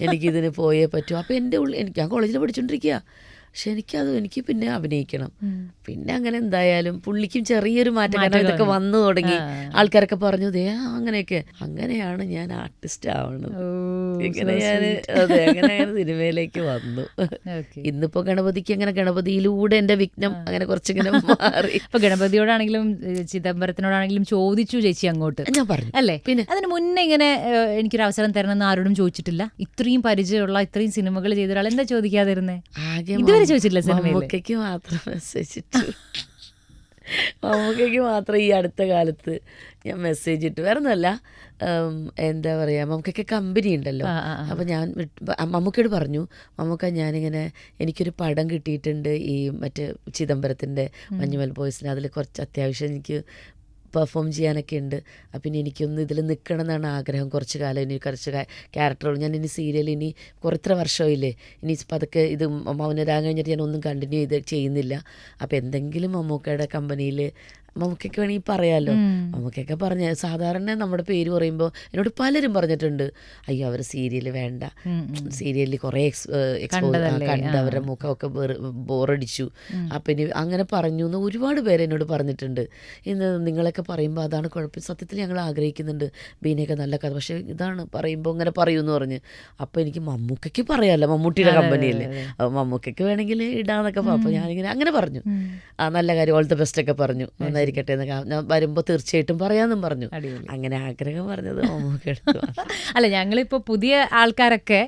എനിക്കിതിന് പോയേ പറ്റൂ. അപ്പം എൻ്റെ ഉള്ളിൽ ഞാൻ കോളേജിൽ പഠിച്ചുകൊണ്ടിരിക്കുക, പക്ഷെ എനിക്ക് പിന്നെ അഭിനയിക്കണം. പിന്നെ അങ്ങനെ എന്തായാലും പുള്ളിക്കും ചെറിയൊരു മാറ്റം, കാരണം ഇതൊക്കെ വന്നു തുടങ്ങി. ആൾക്കാരൊക്കെ പറഞ്ഞു ദേ അങ്ങനെയൊക്കെ. അങ്ങനെയാണ് ഞാൻ ആർട്ടിസ്റ്റ് ആവണത്. ഇങ്ങനെ ഞാൻ അങ്ങനെ സിനിമയിലേക്ക് വന്നു. ഇന്നിപ്പോ ഗണപതിക്ക് അങ്ങനെ ഗണപതിയിലൂടെ എന്റെ വിഘ്നം അങ്ങനെ കുറച്ചിങ്ങനെ മാറി. ഇപ്പൊ ഗണപതിയോടാണെങ്കിലും ചിദംബരത്തിനോടാണെങ്കിലും ചോദിച്ചു ചേച്ചി അങ്ങോട്ട്, ഞാൻ പറഞ്ഞു അല്ലേ? പിന്നെ അതിന് മുന്നേ ഇങ്ങനെ എനിക്കൊരു അവസരം തരണമെന്ന് ആരോടും ചോദിച്ചിട്ടില്ല. ഇത്രയും പരിചയമുള്ള ഇത്രയും സിനിമകൾ ചെയ്ത ഒരാൾ എന്താ ചോദിക്കാതിരുന്നേ? ആകെ മമ്മൂക്കയ്ക്ക് മാത്രം മെസ്സേജ് ഇട്ടു. മമ്മൂക്കയ്ക്ക് മാത്രം ഈ അടുത്ത കാലത്ത് ഞാൻ മെസ്സേജ് ഇട്ടു. വേറെ ഒന്നുമല്ല, എന്താ പറയുക, മമ്മൂക്കൊക്കെ കമ്പനി ഉണ്ടല്ലോ. അപ്പോൾ ഞാൻ മമ്മൂക്കയോട് പറഞ്ഞു, മമ്മൂക്ക ഞാനിങ്ങനെ എനിക്കൊരു പടം കിട്ടിയിട്ടുണ്ട് ഈ മറ്റേ ചിദംബരത്തിൻ്റെ മഞ്ഞുമൽ ബോയ്സിന്. അതിൽ കുറച്ച് അത്യാവശ്യം എനിക്ക് പെർഫോം ചെയ്യാനൊക്കെ ഉണ്ട്. അപ്പം എനിക്കൊന്ന് ഇതിൽ നിൽക്കണം എന്നാണ് ആഗ്രഹം. കുറച്ച് കാലം ഇനി കുറച്ച് ക്യാരക്ടറുകൾ ഞാൻ ഇനി സീരിയൽ ഇനി കുറത്ര വർഷമില്ലേ, ഇനി പതുക്കെ ഇത് മൗനരാഗം കഴിഞ്ഞിട്ട് ഞാൻ ഒന്നും കണ്ടിന്യൂ ചെയ്യുന്നില്ല. അപ്പോൾ എന്തെങ്കിലും മമ്മൂക്കയുടെ കമ്പനിയിൽ മമ്മൂക്കൊക്കെ വേണമെങ്കിൽ പറയാമല്ലോ. മമ്മൂക്കൊക്കെ പറഞ്ഞ സാധാരണ നമ്മുടെ പേര് പറയുമ്പോൾ എന്നോട് പലരും പറഞ്ഞിട്ടുണ്ട്, അയ്യോ അവർ സീരിയൽ വേണ്ട, സീരിയലിൽ കുറേ കണ്ട് അവരുടെ മുഖമൊക്കെ ബോറടിച്ചു, അപ്പം ഇനി അങ്ങനെ പറഞ്ഞു എന്ന് ഒരുപാട് പേര് എന്നോട് പറഞ്ഞിട്ടുണ്ട്. ഇന്ന് നിങ്ങളൊക്കെ പറയുമ്പോൾ അതാണ് കുഴപ്പം. സത്യത്തിൽ ഞങ്ങൾ ആഗ്രഹിക്കുന്നുണ്ട് ബീനയൊക്കെ നല്ല കഥ, പക്ഷേ ഇതാണ് പറയുമ്പോൾ ഇങ്ങനെ പറയൂന്ന് പറഞ്ഞ്. അപ്പോൾ എനിക്ക് മമ്മൂക്കയ്ക്ക് പറയാമല്ലോ, മമ്മൂട്ടിയുടെ കമ്പനിയല്ലേ, അപ്പോൾ മമ്മൂക്കയ്ക്ക് വേണമെങ്കിൽ ഇടാന്നൊക്കെ. അപ്പോൾ ഞാനിങ്ങനെ അങ്ങനെ പറഞ്ഞു, നല്ല കാര്യം, ഓൾ ദ ബെസ്റ്റ് ഒക്കെ പറഞ്ഞു, ായിരിക്കട്ടെ എന്നൊക്കെ. ഞാൻ വരുമ്പോൾ തീർച്ചയായിട്ടും പറയാമെന്നും പറഞ്ഞു. അങ്ങനെ ആഗ്രഹം പറഞ്ഞത് മമ്മൂക്കെടുത്തു. അല്ല, ഞങ്ങളിപ്പോൾ പുതിയ ആൾക്കാരൊക്കെ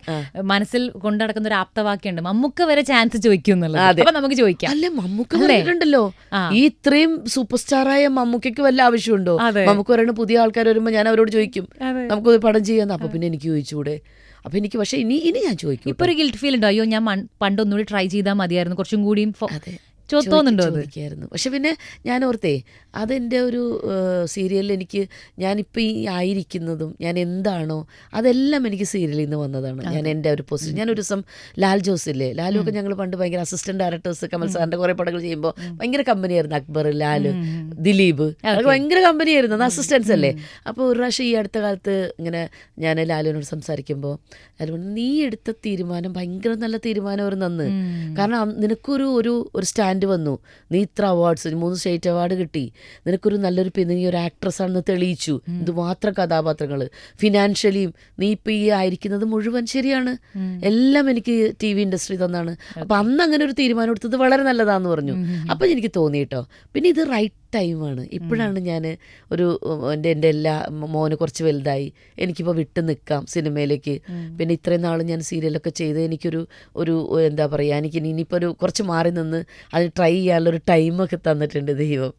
മനസ്സിൽ കൊണ്ടുനടക്കുന്ന ഒരു ആപ്തവാക്യമുണ്ട്, മമ്മൂക്ക വരെ ചാൻസ് ചോദിക്കും എന്നുള്ളത്. അപ്പൊ നമുക്ക് ചോദിക്കാം. അല്ല, മമ്മൂക്ക പറഞ്ഞിട്ടുണ്ടല്ലോ, ഈ ഇത്രയും സൂപ്പർ സ്റ്റാറായ മമ്മൂക്കയ്ക്ക് വല്ല ആവശ്യമുണ്ടോ? മമ്മൂക്ക പറയുന്ന പുതിയ ആൾക്കാർ വരുമ്പോൾ ഞാൻ അവരോട് ചോദിക്കും, നമുക്കൊരു പടം ചെയ്യാന്ന്. അപ്പൊ പിന്നെ എനിക്ക് ചോദിച്ചുകൂടെ? അപ്പൊ എനിക്ക് പക്ഷെ ഇനി ഞാൻ ചോദിക്കും. ഇപ്പൊ ഒരു ഗിൽറ്റ് ഫീൽ ഉണ്ടോ? അയ്യോ ഞാൻ പണ്ടൊന്നുകൂടി ട്രൈ ചെയ്താൽ മതിയായിരുന്നു, കുറച്ചും കൂടിയും ചോദിക്കായിരുന്നു. പക്ഷെ പിന്നെ ഞാൻ ഓർത്തേ, അതെൻ്റെ ഒരു സീരിയലിൽ എനിക്ക് ഞാനിപ്പോൾ ഈ ആയിരിക്കുന്നതും ഞാൻ എന്താണോ അതെല്ലാം എനിക്ക് സീരിയലിൽ നിന്ന് വന്നതാണ്. ഞാൻ എൻ്റെ ഒരു പൊസിഷൻ, ഞാനൊരു ദിവസം ലാൽ ജോസ് ഇല്ലേ, ലാലുമൊക്കെ ഞങ്ങൾ പണ്ട് ഭയങ്കര അസിസ്റ്റന്റ് ഡയറക്ടേഴ്സ്, കമൽ സാറിൻ്റെ കുറേ പടങ്ങൾ ചെയ്യുമ്പോൾ ഭയങ്കര കമ്പനിയായിരുന്നു. അക്ബർ, ലാല്, ദിലീപ്, അതൊക്കെ ഭയങ്കര കമ്പനിയായിരുന്നു, അത് അസിസ്റ്റൻസ് അല്ലേ. അപ്പോൾ ഒരു പ്രാവശ്യം ഈ അടുത്ത കാലത്ത് ഇങ്ങനെ ഞാൻ ലാലുവിനോട് സംസാരിക്കുമ്പോൾ ലാലു പറഞ്ഞു, നീ എടുത്ത തീരുമാനം ഭയങ്കര നല്ല തീരുമാനമായിരുന്നു അന്ന്. കാരണം നിനക്കൊരു ഒരു സ്റ്റാൻഡ് വന്നു, നീ ഇത്ര അവാർഡ്സ് 3 സ്റ്റേറ്റ് അവാർഡ് കിട്ടി, നിനക്കൊരു നല്ലൊരു നീ ഒരു ആക്ട്രസ് ആണെന്ന് തെളിയിച്ചു, ഇതുമാത്രം കഥാപാത്രങ്ങൾ, ഫിനാൻഷ്യലിയും നീ ഇപ്പം ഈ ആയിരിക്കുന്നത് മുഴുവൻ ശരിയാണ്, എല്ലാം എനിക്ക് TV ഇൻഡസ്ട്രി തന്നാണ്. അപ്പം അന്ന് അങ്ങനെ ഒരു തീരുമാനം എടുത്തത് വളരെ നല്ലതാന്ന് പറഞ്ഞു. അപ്പം എനിക്ക് തോന്നി കേട്ടോ. പിന്നെ ഇത് റൈറ്റ് ടൈമാണ്. ഇപ്പോഴാണ് ഞാൻ ഒരു എൻ്റെ എല്ലാ മോന് കുറച്ച് വലുതായി, എനിക്കിപ്പോൾ വിട്ട് നിൽക്കാം സിനിമയിലേക്ക്. പിന്നെ ഇത്രയും നാൾ ഞാൻ സീരിയലൊക്കെ ചെയ്ത് എനിക്കൊരു എന്താ പറയുക, എനിക്ക് ഇനിയിപ്പോൾ ഒരു കുറച്ച് മാറി നിന്ന് അത് ട്രൈ ചെയ്യാനുള്ളൊരു ടൈമൊക്കെ തന്നിട്ടുണ്ട് ദൈവം.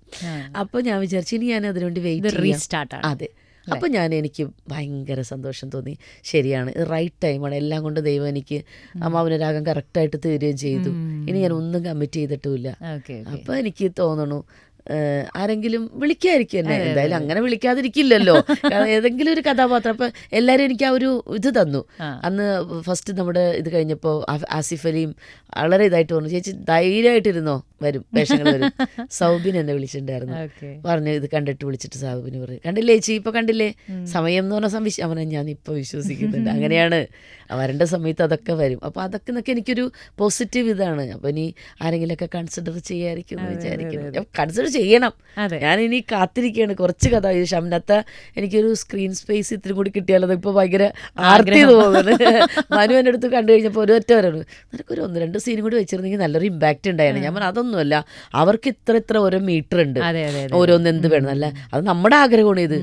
അപ്പോൾ ഞാൻ വിചാരിച്ചു ഇനി ഞാൻ അതിനുവേണ്ടി വെയിറ്റ് റീസ്റ്റാർട്ട്. അതെ. അപ്പോൾ എനിക്ക് ഭയങ്കര സന്തോഷം തോന്നി. ശരിയാണ്, റൈറ്റ് ടൈമാണ്. എല്ലാം കൊണ്ട് ദൈവം എനിക്ക് മൗനരാഗം കറക്റ്റായിട്ട് തീരുകയും ചെയ്തു. ഇനി ഞാൻ ഒന്നും കമ്മിറ്റ് ചെയ്തിട്ടുമില്ല. അപ്പോൾ എനിക്ക് തോന്നണു ആരെങ്കിലും വിളിക്കാതിരിക്കും എന്നെ. എന്തായാലും അങ്ങനെ വിളിക്കാതിരിക്കില്ലല്ലോ. ഏതെങ്കിലും ഒരു കഥാപാത്രം. അപ്പം എല്ലാവരും എനിക്ക് ആ ഒരു ഇത് തന്നു. അന്ന് ഫസ്റ്റ് നമ്മുടെ ഇത് കഴിഞ്ഞപ്പോൾ ആസിഫ് അലിയും വളരെ ഇതായിട്ട് പറഞ്ഞു, ചേച്ചി ധൈര്യമായിട്ടിരുന്നോ, വരും, വേഷങ്ങൾ വരും. സൗബിൻ എന്നെ വിളിച്ചിട്ടുണ്ടായിരുന്നു, പറഞ്ഞു ഇത് കണ്ടിട്ട് വിളിച്ചിട്ട് സൗബിന് പറഞ്ഞു, കണ്ടില്ലേ ചേച്ചി ഇപ്പം കണ്ടില്ലേ, സമയം എന്ന് പറഞ്ഞ അവനെ ഞാൻ ഇപ്പോൾ വിശ്വസിക്കുന്നുണ്ട്. അങ്ങനെയാണ് വരേണ്ട സമയത്ത് അതൊക്കെ വരും. അപ്പോൾ അതൊക്കെ എന്നൊക്കെ എനിക്കൊരു പോസിറ്റീവ് ഇതാണ്. അപ്പോൾ ഇനി ആരെങ്കിലുമൊക്കെ കൺസിഡർ ചെയ്യാതിരിക്കും എന്ന് വിചാരിക്കുന്നു. കൺസിഡർ ചെയ്യണം. ഞാനിനി കാത്തിരിക്കുകയാണ് കുറച്ച് കഥ. ഇത് ഷംനത്ത എനിക്കൊരു സ്ക്രീൻ സ്പേസ് ഇത്തിരി കൂടി കിട്ടിയാലോ, ഇപ്പോൾ ഭയങ്കര ആർത്തി തോന്നുന്നു. മനു എൻ്റെ അടുത്ത് കണ്ടു കഴിഞ്ഞപ്പോൾ ഒരൊറ്റ വരാണ്, നിനക്കൊരു 1-2 സീനും കൂടി വെച്ചിരുന്നെങ്കിൽ നല്ലൊരു ഇമ്പാക്റ്റ് ഉണ്ടായിരുന്നു. ഞാൻ പറഞ്ഞു അതൊന്നുമല്ല, അവർക്ക് ഇത്ര ഓരോ മീറ്റർ ഉണ്ട്, ഓരോന്ന് എന്ത് വേണം, അല്ല അത് നമ്മുടെ ആഗ്രഹമാണ് ഇത്.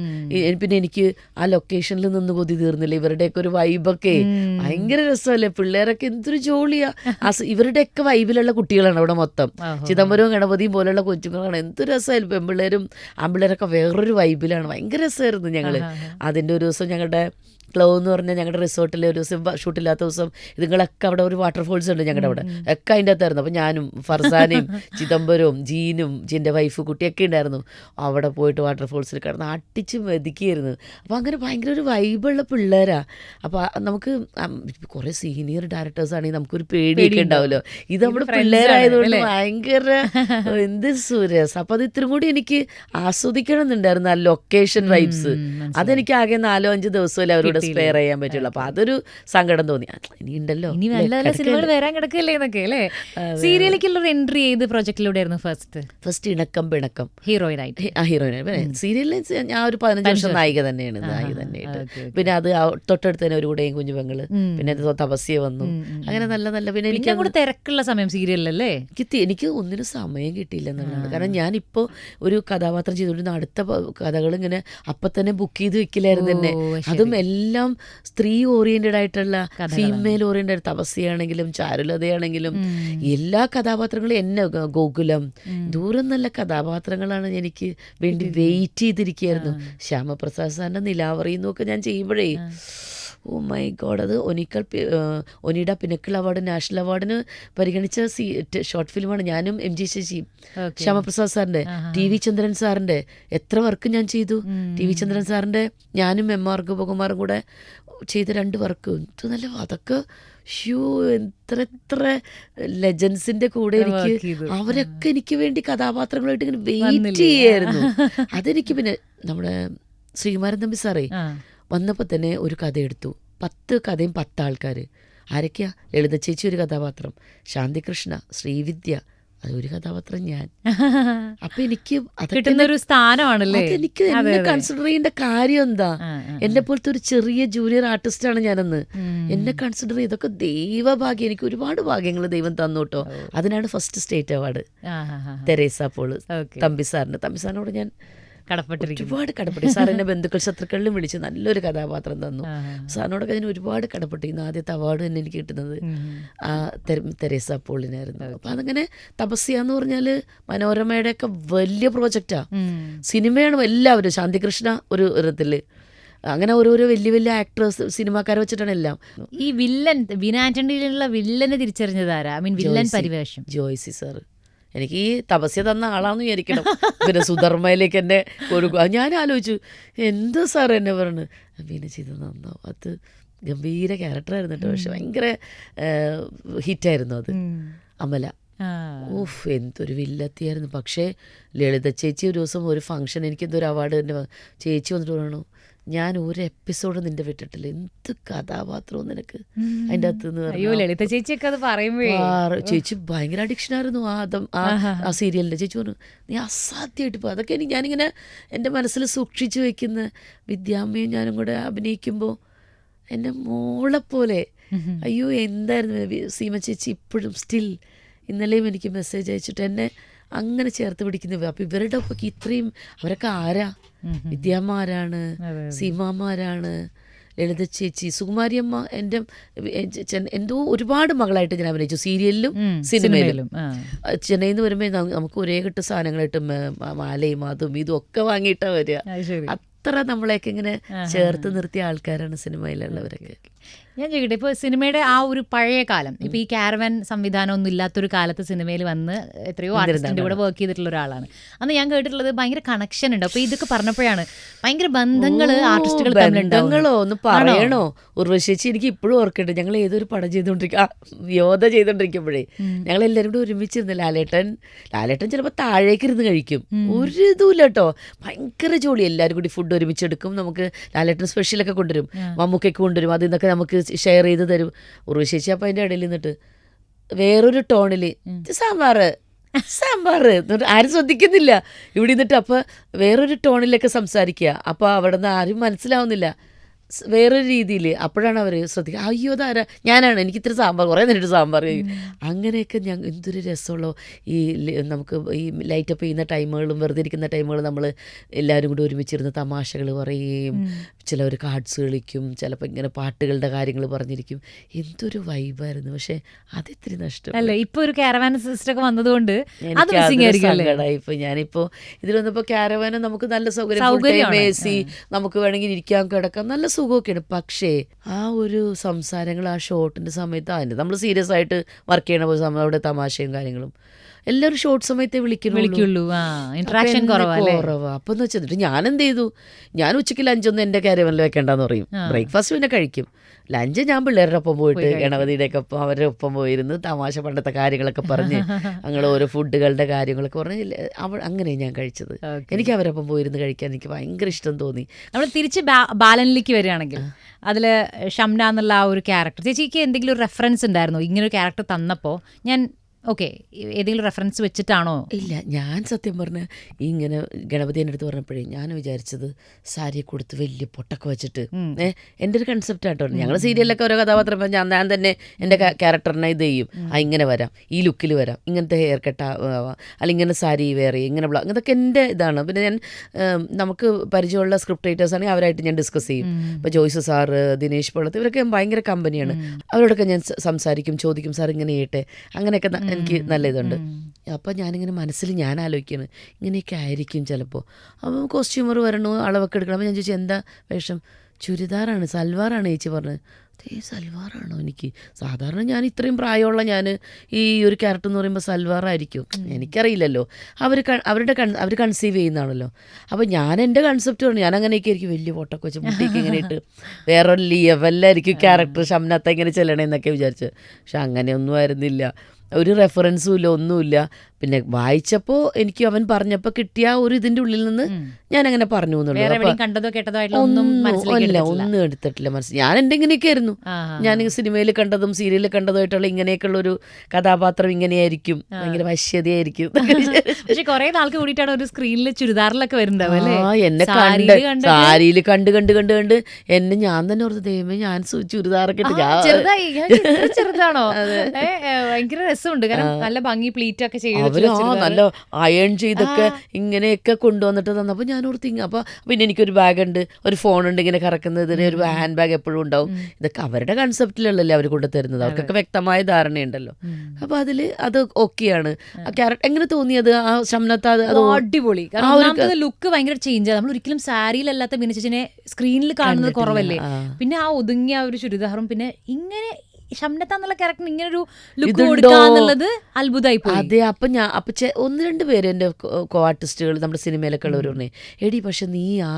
പിന്നെ എനിക്ക് ആ ലൊക്കേഷനിൽ നിന്ന് കൊതി തീർന്നില്ല. ഇവരുടെയൊക്കെ ഒരു വൈബൊക്കെ ഭയങ്കര രസമല്ലേ, പിള്ളേരൊക്കെ എന്തൊരു ജോളിയാ. ഇവരുടെയൊക്കെ വൈബിലുള്ള കുട്ടികളാണ് അവിടെ മൊത്തം. ചിദംബരവും ഗണപതിയും പോലെയുള്ള കൊച്ചുങ്ങളാണ്. എന്ത് രസമായാലും പെൺപിള്ളേരും ആൺപിള്ളേരൊക്കെ വേറൊരു വൈബിലാണ്. ഭയങ്കര രസമായിരുന്നു ഞങ്ങൾ. അതിൻ്റെ ഒരു ദിവസം ഞങ്ങളുടെ ക്ലോ എന്ന് പറഞ്ഞാൽ ഞങ്ങളുടെ റിസോർട്ടിൽ ഒരു ദിവസം ഷൂട്ടില്ലാത്ത ദിവസം ഇതുങ്ങളൊക്കെ അവിടെ ഒരു വാട്ടർഫോൾസ് ഉണ്ട് ഞങ്ങളുടെ അവിടെ, ഒക്കെ അതിൻ്റെ അകത്തായിരുന്നു. അപ്പോൾ ഞാനും ഫർസാനയും ചിദംബരവും ജീൻ്റെ വൈഫ് കുട്ടിയൊക്കെ ഉണ്ടായിരുന്നു. അവിടെ പോയിട്ട് വാട്ടർഫോൾസിൽ കിടന്ന് അടിച്ച് മെതിക്കുകയായിരുന്നു. അപ്പോൾ അങ്ങനെ ഭയങ്കര ഒരു വൈബുള്ള പിള്ളേരാണ്. അപ്പോൾ നമുക്ക് കുറേ സീനിയർ ഡയറക്ടേഴ്സ് ആണെങ്കിൽ നമുക്കൊരു പേടിയൊക്കെ ഉണ്ടാവുമല്ലോ. ഇത് നമ്മുടെ പിള്ളേരായതുകൊണ്ട് ഭയങ്കര എന്ത് സൂര്യസ്. അപ്പോൾ അത് ഇത്രയും കൂടി എനിക്ക് ആസ്വദിക്കണം എന്നുണ്ടായിരുന്നു ആ ലൊക്കേഷൻ വൈബ്സ്. അതെനിക്ക് ആകെ 4-5 ദിവസമല്ലേ അവരോട് സ്പെയർ ചെയ്യാൻ പറ്റുള്ളൂ. അപ്പോൾ അതൊരു സങ്കടം തോന്നി. ഇനി ഉണ്ടല്ലോ, ഇനി നല്ല നല്ല സിനിമകൾ വരാൻ കിടക്കല്ലേ എന്നൊക്കെ അല്ലേ. സീരിയലിലേക്കുള്ള എൻട്രി ഏത് പ്രൊജക്റ്റിലൂടെ ആയിരുന്നു ഫസ്റ്റ് ഇണക്കം പിണക്കം ഹീറോയിനായിട്ട്? ഹീറോയിനായിട്ട്. സീരിയലിൽ ഞാൻ ഒരു 15 വർഷം നായിക തന്നെയാണ്. പിന്നെ അത് തൊട്ടടുത്ത് തന്നെ ഒരു കൂടെയും കുഞ്ഞുപെങ്ങള്, പിന്നെ തപസ്യ വന്നു. അങ്ങനെ നല്ല നല്ല. പിന്നെ എനിക്ക് കൂടെ തിരക്കുള്ള സമയം സീരിയലല്ലേ. എനിക്ക് ഒന്നിനും സമയം കിട്ടിയില്ല എന്നുള്ളതാണ്. കാരണം ഞാനിപ്പോൾ ഒരു കഥാപാത്രം ചെയ്തുകൊണ്ടിരുന്ന അടുത്ത കഥകൾ ഇങ്ങനെ അപ്പം തന്നെ ബുക്ക് ചെയ്ത് വെക്കില്ലായിരുന്നു തന്നെ. അതും എല്ലാം സ്ത്രീ ഓറിയന്റഡ് ആയിട്ടുള്ള, ഫീമെയിൽ ഓറിയന്റഡ്. തപസ്യയാണെങ്കിലും ചാരുലതയാണെങ്കിലും എല്ലാ കഥാപാത്രങ്ങളും എന്നെ, ഗോകുലം, ദൂരം നല്ല കഥാപാത്രങ്ങളാണ് എനിക്ക് വേണ്ടി വെയിറ്റ് ചെയ്തിരിക്കുകയായിരുന്നു. ശ്യാമപ്രസാദ് സാറിൻ്റെ നിലാവറി എന്നൊക്കെ ഞാൻ ചെയ്യുമ്പോഴേ ഓ മൈ ഗോഡ്, അത് ഒനിഡ പിനക്കിൾ അവാർഡ്, നാഷണൽ അവാർഡിന് പരിഗണിച്ച ഷോർട്ട് ഫിലിമാണ്. ഞാനും MG ശശിയും ശ്യാമപ്രസാദ് സാറിൻ്റെ, TV ചന്ദ്രൻ സാറിൻ്റെ എത്ര വർക്ക് ഞാൻ ചെയ്തു. TV ചന്ദ്രൻ സാറിൻ്റെ ഞാനും MR ഗോപകുമാറും കൂടെ ചെയ്ത 2 വർക്ക്. ഇത് നല്ല, അതൊക്കെ എത്ര ലെജൻസിന്റെ കൂടെ എനിക്ക്, അവരൊക്കെ എനിക്ക് വേണ്ടി കഥാപാത്രങ്ങളായിട്ട് ഇങ്ങനെ വെയിറ്റ് ചെയ്യായിരുന്നു. അതെനിക്ക് പിന്നെ നമ്മുടെ ശ്രീകുമാരൻ തമ്പി സാറേ വന്നപ്പോൾ തന്നെ ഒരു കഥ എടുത്തു. 10 കഥയും 10 ആൾക്കാർ. ആരൊക്കെയാ? ലളിത ചേച്ചി ഒരു കഥാപാത്രം, ശാന്തികൃഷ്ണ, ശ്രീവിദ്യ, അതൊരു കഥാപാത്രം, ഞാൻ. അപ്പൊ എനിക്ക് കിട്ടുന്നൊരു സ്ഥാനമാണല്ലേ. എനിക്ക് എന്നെ കൺസിഡർ ചെയ്യേണ്ട കാര്യം എന്താ? എന്നെ പോലത്തെ ഒരു ചെറിയ ജൂനിയർ ആർട്ടിസ്റ്റാണ് ഞാനെന്ന്. എന്നെ കൺസിഡർ ചെയ്തൊക്കെ ദൈവഭാഗ്യം. എനിക്ക് ഒരുപാട് ഭാഗ്യങ്ങൾ ദൈവം തന്നു കേട്ടോ. അതിനാണ് first state award Teresa Paul Thampi സാറിനോട് ഞാൻ ഒരുപാട് കടപ്പെട്ടു. സാറിൻ്റെ ബന്ധുക്കൾ ശത്രുക്കളിലും വിളിച്ച് നല്ലൊരു കഥാപാത്രം തന്നു. സാറിനോടൊക്കെ ഞാൻ ഒരുപാട് കടപ്പെട്ടിരുന്നു. ആദ്യത്തെ അവാർഡ് തന്നെ എനിക്ക് കിട്ടുന്നത് ആ തെരേസ പോളിനായിരുന്നു. അപ്പം അതങ്ങനെ തപസ്യ എന്ന് പറഞ്ഞാൽ മനോരമയുടെയൊക്കെ വലിയ പ്രോജക്റ്റാണ്. സിനിമയാണ് എല്ലാവരും. ശാന്തികൃഷ്ണ ഒരു ഇടത്തിൽ അങ്ങനെ ഓരോരോ വലിയ വലിയ ആക്ടേഴ്സ് സിനിമാക്കാരെ വെച്ചിട്ടാണ് എല്ലാം. ഈ വില്ലൻ വിനാറ്റണ്ടിയിലുള്ള വില്ലനെ തിരിച്ചറിഞ്ഞതാരാ? ഐ മീൻ വില്ലൻ പരിവേഷം ജോയ്സി സാറ്. എനിക്ക് ഈ തപസ്യ തന്ന ആളാന്ന് വിചാരിക്കണം. പിന്നെ സുധർമ്മയിലേക്ക് എന്നെ ഞാൻ ആലോചിച്ചു, എന്താ സാർ എന്നെ പറഞ്ഞു പിന്നെ ചെയ്ത് നന്നാവും. അത് ഗംഭീര ക്യാരക്ടറായിരുന്നു കേട്ടോ. പക്ഷെ ഭയങ്കര ഹിറ്റായിരുന്നു അത്. അമല, ഓഫ് എന്തൊരു വില്ലത്തിയായിരുന്നു. പക്ഷേ ലളിത ചേച്ചി ഒരു ദിവസം ഒരു ഫംഗ്ഷൻ, എനിക്കെന്തൊരു അവാർഡ് തന്നെ ചേച്ചി വന്നിട്ട് പറയണു, ഞാൻ ഒരു എപ്പിസോഡ് നിന്റെ വിട്ടിട്ടില്ല, എന്ത് കഥാപാത്രവും നിനക്ക് അതിൻ്റെ അകത്ത്. ലളിത ചേച്ചിയൊക്കെ അത് പറയുമ്പോൾ ചേച്ചി ഭയങ്കര അഡിക്ഷൻ ആയിരുന്നു ആ സീരിയലിൻ്റെ. ചേച്ചി പറഞ്ഞു നീ അസാധ്യമായിട്ട് പോകും. അതൊക്കെ ഞാനിങ്ങനെ എൻ്റെ മനസ്സിൽ സൂക്ഷിച്ചു വയ്ക്കുന്ന. വിദ്യാമ്മയും ഞാനും കൂടെ അഭിനയിക്കുമ്പോൾ എൻ്റെ മോളെപ്പോലെ അയ്യോ എന്തായിരുന്നു സീമ ചേച്ചി. ഇപ്പോഴും സ്റ്റിൽ ഇന്നലെയും എനിക്ക് മെസ്സേജ് അയച്ചിട്ട് എന്നെ അങ്ങനെ ചേർത്ത് പിടിക്കുന്നത്. അപ്പം ഇവരുടെ ഒപ്പം ഇത്രയും അവരൊക്കെ ആരാ? വിദ്യാമ്മ ആരാണ്, സീമാമാരാണ്, ലളിത ചേച്ചി, സുകുമാരിയമ്മ. എൻ്റെ എന്തോ ഒരുപാട് മകളായിട്ട് ഞാൻ അഭിനയിച്ചു സീരിയലിലും സിനിമയിലും. ചെന്നൈയിൽ നിന്ന് വരുമ്പോൾ നമുക്ക് ഒരേ കിട്ടും സാധനങ്ങൾ കിട്ടും, മാലയും അതും ഇതും ഒക്കെ വാങ്ങിയിട്ടാണ് വരിക. അത്ര നമ്മളെയൊക്കെ ഇങ്ങനെ ചേർത്ത് നിർത്തിയ ആൾക്കാരാണ് സിനിമയിലുള്ളവരൊക്കെ. ഞാൻ ചോദിക്കട്ടെ, ഇപ്പോൾ സിനിമയുടെ ആ ഒരു പഴയ കാലം, ഇപ്പോൾ ഈ കാരവൻ സംവിധാനം ഒന്നും ഇല്ലാത്തൊരു കാലത്ത് സിനിമയിൽ വന്ന് എത്രയോ ആർട്ടിസ്റ്റിൻ്റെ കൂടെ വർക്ക് ചെയ്തിട്ടുള്ള ഒരാളാണ്. അന്ന് ഞാൻ കേട്ടിട്ടുള്ളത് ഭയങ്കര കണക്ഷൻ ഉണ്ട്. അപ്പോൾ ഇതൊക്കെ പറഞ്ഞപ്പോഴാണ് ഭയങ്കര ബന്ധങ്ങൾ ആർട്ടിസ്റ്റുകൾ ബന്ധങ്ങളോ ഒന്ന് പറയണോ? ഉർവശേച്ചി എനിക്ക് ഇപ്പോഴും ഓർക്കുന്നുണ്ട്. ഞങ്ങൾ ഏതൊരു പടം യോധ ചെയ്തോണ്ടിരിക്കുമ്പോഴേ ഞങ്ങളെല്ലാവരും കൂടെ ഒരുമിച്ചിരുന്നു. ലാലേട്ടൻ ചിലപ്പോൾ താഴേക്ക് ഇരുന്ന് കഴിക്കും, ഒരു ഇതുമില്ല കേട്ടോ. ഭയങ്കര ജോലി. എല്ലാവരും കൂടി ഫുഡ് ഒരുമിച്ചെടുക്കും. നമുക്ക് ലാലേട്ടൻ സ്പെഷ്യലൊക്കെ കൊണ്ടുവരും, മമ്മൂക്കൊക്കെ കൊണ്ടുവരും. അതിൽ നിന്നൊക്കെ നമുക്ക് ഷെയർ ചെയ്ത് തരും. ഉർവശേച്ചി അപ്പം അതിൻ്റെ ഇടയിൽ നിന്നിട്ട് വേറൊരു ടോണിൽ സാമ്പാറ് ആരും ശ്രദ്ധിക്കുന്നില്ല. ഇവിടെ നിന്നിട്ട് അപ്പോൾ വേറൊരു ടോണിലൊക്കെ സംസാരിക്കുക. അപ്പോൾ അവിടെ നിന്ന് ആരും മനസ്സിലാവുന്നില്ല, വേറൊരു രീതിയിൽ. അപ്പോഴാണ് അവർ ശ്രദ്ധിക്കുക, അയ്യോ അതാരാ, ഞാനാണ്, എനിക്ക് ഇത്തിരി സാമ്പാർ, കുറേ നേരിട്ട് സാമ്പാർ കഴിയും. അങ്ങനെയൊക്കെ എന്തൊരു രസമുള്ളൂ. ഈ നമുക്ക് ഈ ലൈറ്റപ്പ് ചെയ്യുന്ന ടൈമുകളും വെറുതെ ഇരിക്കുന്ന ടൈമുകളും നമ്മൾ എല്ലാവരും കൂടി ഒരുമിച്ചിരുന്ന് തമാശകൾ പറയുകയും, ചിലവർ കാർഡ്സ് കളിക്കും, ചിലപ്പോൾ ഇങ്ങനെ പാട്ടുകളുടെ കാര്യങ്ങൾ പറഞ്ഞിരിക്കും. എന്തൊരു വൈബായിരുന്നു. പക്ഷെ അതിത്തിരി നഷ്ടം അല്ല. ഇപ്പോൾ ഒരു കാരവാൻ സിസ്റ്റമൊക്കെ വന്നതുകൊണ്ട് സങ്കടമായിപ്പോൾ. ഞാനിപ്പോൾ ഇതിൽ വന്നപ്പോൾ കാരവാനും നമുക്ക് നല്ല സൗകര്യം, AC, നമുക്ക് വേണമെങ്കിൽ ഇരിക്കാൻ കിടക്കാം, നല്ല സുഖമൊക്കെയാണ്. പക്ഷേ ആ ഒരു സംസാരങ്ങൾ ആ ഷോട്ടിൻ്റെ സമയത്ത് അതിൻ്റെ നമ്മൾ സീരിയസ് ആയിട്ട് വർക്ക് ചെയ്യണ സമയം അവിടെ തമാശയും കാര്യങ്ങളും എല്ലാവരും ഷോർട്ട് സമയത്തെ വിളിക്കുള്ളൂ. ഇന്ററാക്ഷൻ കുറവാ. അപ്പം എന്ന് വെച്ചിട്ട് ഞാൻ എന്ത് ചെയ്തു, ഞാൻ ഉച്ചയ്ക്ക് ലഞ്ചൊന്നും എൻ്റെ കാര്യമല്ല വെക്കേണ്ടെന്ന് പറയും. ബ്രേക്ക്ഫാസ്റ്റ് പിന്നെ കഴിക്കും. ലഞ്ച് ഞാൻ പിള്ളേരുടെ ഒപ്പം പോയിട്ട് ഗണപതിയുടെ ഒക്കെ ഒപ്പം അവരുടെ ഒപ്പം പോയിരുന്ന് തമാശ പണ്ടത്തെ കാര്യങ്ങളൊക്കെ പറഞ്ഞ് അങ്ങനെ ഓരോ ഫുഡുകളുടെ കാര്യങ്ങളൊക്കെ പറഞ്ഞ് അങ്ങനെ ഞാൻ കഴിച്ചത്. എനിക്ക് അവരൊപ്പം പോയിരുന്ന് കഴിക്കാൻ എനിക്ക് ഭയങ്കര ഇഷ്ടം തോന്നി. നമ്മൾ തിരിച്ച് ബാലനിലേക്ക് വരികയാണെങ്കിൽ അതിൽ ഷംന എന്നുള്ള ആ ഒരു ക്യാരക്ടർ, ചേച്ചിക്ക് എന്തെങ്കിലും ഒരു റെഫറൻസ് ഉണ്ടായിരുന്നോ ഇങ്ങനൊരു ക്യാരക്ടർ തന്നപ്പോൾ? ഞാൻ ഓക്കെ ഏതെങ്കിലും റെഫറൻസ് വെച്ചിട്ടാണോ? ഇല്ല, ഞാൻ സത്യം പറഞ്ഞ് ഇങ്ങനെ ഗണപതി എൻ്റെ അടുത്ത് പറഞ്ഞപ്പോഴേ ഞാൻ വിചാരിച്ചത് സാരി കൊടുത്ത് വലിയ പൊട്ടൊക്കെ വെച്ചിട്ട് എൻ്റെ ഒരു കൺസെപ്റ്റ് ആട്ടോ. ഞങ്ങൾ സീരിയലൊക്കെ ഓരോ കഥാപാത്രം ഞാൻ തന്നെ എൻ്റെ ക്യാരക്ടറിനെ ഇത് ചെയ്യും. ഇങ്ങനെ വരാം, ഈ ലുക്കിൽ വരാം, ഇങ്ങനത്തെ ഹെയർ കട്ട് അല്ലെങ്കിൽ ഇങ്ങനെ സാരി വേറെ ഇങ്ങനെ ഇതൊക്കെ എൻ്റെ ഇതാണ്. പിന്നെ ഞാൻ നമുക്ക് പരിചയമുള്ള സ്ക്രിപ്റ്റ് റൈറ്റേഴ്സ് ആണെങ്കിൽ അവരായിട്ട് ഞാൻ ഡിസ്കസ് ചെയ്യും. ഇപ്പോൾ ജോയ്സ് സാറ്, ദിനേശ് പള്ളത്ത്, ഇവരൊക്കെ ഭയങ്കര കമ്പനിയാണ്. അവരോടൊക്കെ ഞാൻ സംസാരിക്കും, ചോദിക്കും സാർ ഇങ്ങനെ ചെയ്യട്ടെ, അങ്ങനെയൊക്കെ എനിക്ക് നല്ല ഇതുണ്ട്. അപ്പം ഞാനിങ്ങനെ മനസ്സിൽ ഞാൻ ആലോചിക്കുകയാണ് ഇങ്ങനെയൊക്കെ ആയിരിക്കും ചിലപ്പോൾ. അപ്പം കോസ്റ്റ്യൂമർ വരണോ, അളവൊക്കെ എടുക്കണം. അപ്പം ഞാൻ ചോദിച്ചു എന്താ വേഷം? ചുരിദാറാണ്, സൽവാറാണ് ചേച്ചി പറഞ്ഞത്. സൽവാറാണോ? എനിക്ക് സാധാരണ ഞാൻ ഇത്രയും പ്രായമുള്ള ഞാൻ ഈ ഒരു ക്യാരക്ടർ എന്ന് പറയുമ്പോൾ സൽവാറായിരിക്കും, എനിക്കറിയില്ലല്ലോ. അവർ കൺസീവ് ചെയ്യുന്നതാണല്ലോ. അപ്പോൾ ഞാൻ എൻ്റെ കൺസെപ്റ്റ് പറഞ്ഞു ഞാൻ അങ്ങനെയൊക്കെ ആയിരിക്കും, വലിയ പൊട്ടൊക്കെ വെച്ച് മുട്ടിക്ക് ഇങ്ങനെ ഇട്ട് വേറൊരു ലെവലിലായിരിക്കും ക്യാരക്ടർ ഷംനത്ത ഇങ്ങനെ ചെല്ലണേന്നൊക്കെ വിചാരിച്ചു. പക്ഷെ അങ്ങനെയൊന്നും ആയിരുന്നില്ല. ഒരു റെഫറൻസും ഇല്ല, ഒന്നുമില്ല. പിന്നെ വായിച്ചപ്പോൾ എനിക്ക് അവൻ പറഞ്ഞപ്പോൾ കിട്ടിയ ഒരു ഇതിൻ്റെ ഉള്ളിൽ നിന്ന് ഞാൻ അങ്ങനെ പറഞ്ഞു എന്നുള്ളൂ. ഒന്നും എടുത്തിട്ടില്ല മനസ്സിൽ. ഞാൻ എൻ്റെ ഇങ്ങനെയൊക്കെ ആയിരുന്നു. ഞാൻ സിനിമയിൽ കണ്ടതും സീരിയലിൽ കണ്ടതുമായിട്ടുള്ള ഇങ്ങനെയൊക്കെയുള്ള ഒരു കഥാപാത്രം ഇങ്ങനെയായിരിക്കും, ഭയങ്കര വശ്യതയായിരിക്കും. പക്ഷെ കുറെ നാൾക്ക് കൂടിയിട്ടാണ് ഒരു സ്ക്രീനിൽ ചുരിദാറിലൊക്കെ വരുന്നുണ്ടാവും. എന്നെ സാരിയിൽ കണ്ട് എന്നെ ഞാൻ തന്നെ ഓർത്ത് ദൈവമേ ഞാൻ ചുരിദാറൊക്കെ ചെറുതാണോ? ഭയങ്കര രസമുണ്ട്, കാരണം നല്ല ഭംഗി പ്ലീറ്റ് ഒക്കെ ചെയ്ത് നല്ല അയൺ ചെയ്തൊക്കെ ഇങ്ങനെയൊക്കെ കൊണ്ടുവന്നിട്ട് തന്നപ്പോൾ ഞാൻ ഓർത്ത് അപ്പോൾ പിന്നെ എനിക്കൊരു ബാഗുണ്ട്, ഒരു ഫോണുണ്ട് ഇങ്ങനെ കറക്കുന്നതിന്, ഒരു ഹാൻഡ് ബാഗ് എപ്പോഴും ഉണ്ടാവും. ഇതൊക്കെ അവരുടെ കൺസെപ്റ്റിലല്ലേ അവർ കൊണ്ടുതരുന്നത്, അവർക്കൊക്കെ വ്യക്തമായ ധാരണയുണ്ടല്ലോ. അപ്പോൾ അത് ഓക്കെയാണ്. ആ ക്യാരക്ടർ എങ്ങനെ തോന്നിയത് ആ ഷംനത്ത? അടിപൊളി. കാരണം ലുക്ക് ഭയങ്കര ചേഞ്ച്. നമ്മൾ ഒരിക്കലും സാരിയിലല്ലാത്ത ബിനച്ചേച്ചിനെ സ്ക്രീനിൽ കാണുന്നത് കുറവല്ലേ. പിന്നെ ആ ഒതുങ്ങിയ ഒരു ചുരിദാറും പിന്നെ ഇങ്ങനെ ഷംനത്ത എന്നുള്ള ക്യാരക്ടർ ഇങ്ങനെ ഒരു ലുക്ക് കൊടുക്കാന്നുള്ളത് അത്ഭുതമായി പോയി. അതെ. അപ്പം ഒന്ന് രണ്ട് പേര് എൻ്റെ കോ ആർട്ടിസ്റ്റുകൾ നമ്മുടെ സിനിമയിലൊക്കെ ഉള്ളവർ പറഞ്ഞേ, എടി പക്ഷെ നീ ആ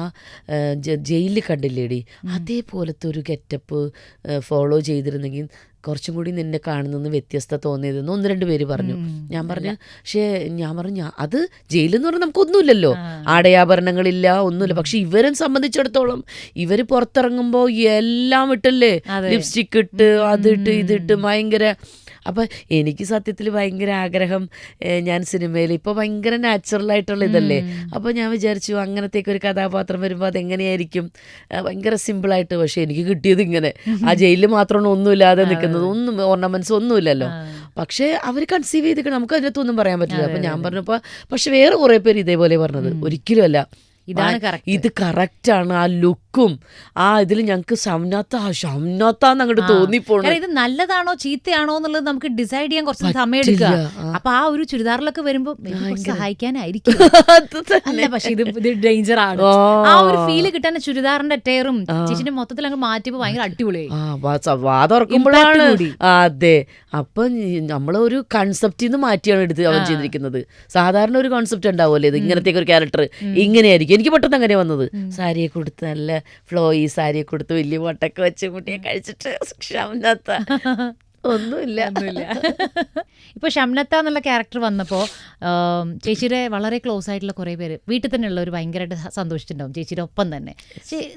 ജയിലിൽ കണ്ടില്ലേടി, അതേപോലത്തെ ഒരു ഗെറ്റപ്പ് ഫോളോ ചെയ്തിരുന്നെങ്കിൽ കുറച്ചും കൂടി നിന്നെ കാണുന്നെന്ന് വ്യത്യസ്ത തോന്നിയതെന്ന് ഒന്ന് രണ്ട് പേര് പറഞ്ഞു. ഞാൻ പറഞ്ഞു അത് ജയിലെന്ന് പറഞ്ഞാൽ നമുക്കൊന്നുമില്ലല്ലോ, ആടയാഭരണങ്ങളില്ല, ഒന്നുമില്ല. പക്ഷെ ഇവരെ സംബന്ധിച്ചിടത്തോളം ഇവർ പുറത്തിറങ്ങുമ്പോൾ എല്ലാം ഇട്ടല്ലേ, ലിപ്സ്റ്റിക് ഇട്ട് അതിട്ട് ഇതിട്ട് ഭയങ്കര. അപ്പം എനിക്ക് സത്യത്തിൽ ഭയങ്കര ആഗ്രഹം, ഞാൻ സിനിമയിൽ ഇപ്പോൾ ഭയങ്കര നാച്ചുറലായിട്ടുള്ള ഇതല്ലേ. അപ്പോൾ ഞാൻ വിചാരിച്ചു അങ്ങനത്തേക്ക് ഒരു കഥാപാത്രം വരുമ്പോൾ അതെങ്ങനെയായിരിക്കും, ഭയങ്കര സിമ്പിളായിട്ട്. പക്ഷേ എനിക്ക് കിട്ടിയത് ഇങ്ങനെ ആ ജയിലിൽ മാത്രമാണ് ഒന്നുമില്ലാതെ നിൽക്കുന്നത്, ഒന്നും ഓർണമെൻറ്റ്സ് ഒന്നുമില്ലല്ലോ. പക്ഷേ അവർ കൺസീവ് ചെയ്തിട്ട് നമുക്ക് അതിനകത്തൊന്നും പറയാൻ പറ്റില്ല. അപ്പം ഞാൻ പറഞ്ഞപ്പോൾ പക്ഷെ വേറെ കുറേ പേര് ഇതേപോലെ പറഞ്ഞത് ഒരിക്കലും അല്ല, ഇത് കറക്റ്റാണ്. ആ ലുക്കും ആ ഇതിൽ ഞങ്ങൾക്ക് ഷംനത്താന്ന് അങ്ങോട്ട് തോന്നിപ്പോണം. ഇത് നല്ലതാണോ ചീത്തയാണോ എന്നുള്ളത് നമുക്ക് ഡിസൈഡ് ചെയ്യാൻ കുറച്ച് സമയം എടുക്കുക. അപ്പൊ ആ ഒരു ചുരിദാറിലൊക്കെ വരുമ്പോ സഹായിക്കാനായിരിക്കും, പക്ഷെ ഇത് ഡേഞ്ചർ ആണ്. ആ ഒരു ഫീല് കിട്ടാൻ ചുരിദാറിന്റെ ടയറും ചേച്ചിന്റെ മൊത്തത്തിൽ അങ്ങ് മാറ്റിയപ്പോ ഭയങ്കര അടിപൊളിയായി. വാതുറക്കുമ്പോഴാണ്. അതെ. അപ്പൊ നമ്മളൊരു കൺസെപ്റ്റിന്ന് മാറ്റിയാണ് എടുത്ത് അവൻ ചെയ്തിരിക്കുന്നത്. സാധാരണ ഒരു കോൺസെപ്റ്റ് ഉണ്ടാവുമല്ലേ, ഇത് ഇങ്ങനത്തേക്ക് ഒരു ക്യാരക്ടർ ഇങ്ങനെയായിരിക്കും. എനിക്ക് പെട്ടെന്ന് അങ്ങനെ വന്നത്, സാരിയെ കൊടുത്ത് നല്ല ഫ്ലോയി സാരിയെ കൊടുത്ത് വലിയ പൊട്ടൊക്കെ വെച്ച് മുട്ടിയെ കഴിച്ചിട്ട് ഷംനത്ത ഒന്നുമില്ല. ഇപ്പോൾ ഷംനത്ത എന്നുള്ള ക്യാരക്ടർ വന്നപ്പോൾ ചേച്ചിയുടെ വളരെ ക്ലോസ് ആയിട്ടുള്ള കുറേ പേര് വീട്ടിൽ തന്നെ ഉള്ളവർ ഭയങ്കരമായിട്ട് സന്തോഷിച്ചിട്ടുണ്ടാവും. ചേച്ചിയുടെ ഒപ്പം തന്നെ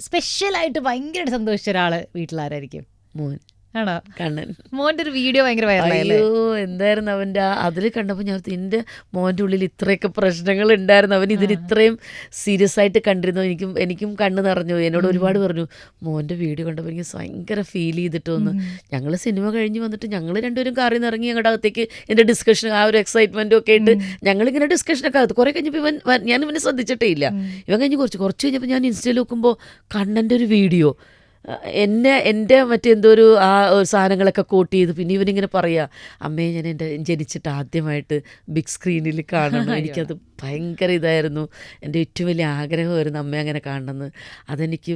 സ്പെഷ്യലായിട്ട് ഭയങ്കരമായിട്ട് സന്തോഷിച്ച ഒരാൾ വീട്ടിലാരായിരിക്കും? മോൻ. ആണോ? കണ്ണൻ. മോൻ്റെ ഒരു വീഡിയോ ഭയങ്കര വൈറലായല്ലോ. എന്തായിരുന്നു അവൻ്റെ അതിൽ കണ്ടപ്പോൾ ഞാൻ എൻ്റെ മോൻ്റെ ഉള്ളിൽ ഇത്രയൊക്കെ പ്രശ്നങ്ങൾ ഉണ്ടായിരുന്നു, അവൻ ഇതിന് ഇത്രയും സീരിയസ് ആയിട്ട് കണ്ടിരുന്നു. എനിക്കും കണ്ണ് നിറഞ്ഞു. എന്നോട് ഒരുപാട് പറഞ്ഞു, മോൻ്റെ വീഡിയോ കണ്ടപ്പോൾ എനിക്ക് ഭയങ്കര ഫീൽ ചെയ്തിട്ടൊന്ന്. ഞങ്ങൾ സിനിമ കഴിഞ്ഞ് വന്നിട്ട് ഞങ്ങൾ രണ്ടുപേരും കാറിൽ നിന്ന് ഇറങ്ങി ഞങ്ങളുടെ അകത്തേക്ക് എൻ്റെ ഡിസ്കഷൻ ആ ഒരു എക്സൈറ്റ്മെൻറ്റും ഒക്കെ ആയിട്ട് ഞങ്ങളിങ്ങനെ ഡിസ്കഷനൊക്കെ അകത്ത് കുറേ കഴിഞ്ഞപ്പോൾ ഞാൻ ഇവനെ ശ്രദ്ധിച്ചിട്ടേ ഇല്ല. ഇവൻ കുറച്ച് കഴിഞ്ഞപ്പോൾ ഞാൻ ഇൻസ്റ്റയിൽ നോക്കുമ്പോൾ കണ്ണൻ്റെ ഒരു വീഡിയോ എൻ്റെ മറ്റെന്തോ ഒരു സാധനങ്ങളൊക്കെ കോട്ട് ചെയ്ത് പിന്നെ ഇവനിങ്ങനെ പറയുക, അമ്മയെ ഞാൻ എൻ്റെ ജനിച്ചിട്ട് ആദ്യമായിട്ട് ബിഗ് സ്ക്രീനിൽ കാണണം, എനിക്കത് ഭയങ്കര ഇതായിരുന്നു, എൻ്റെ ഏറ്റവും വലിയ ആഗ്രഹമായിരുന്നു അമ്മയെ അങ്ങനെ കാണണമെന്ന്, അതെനിക്ക്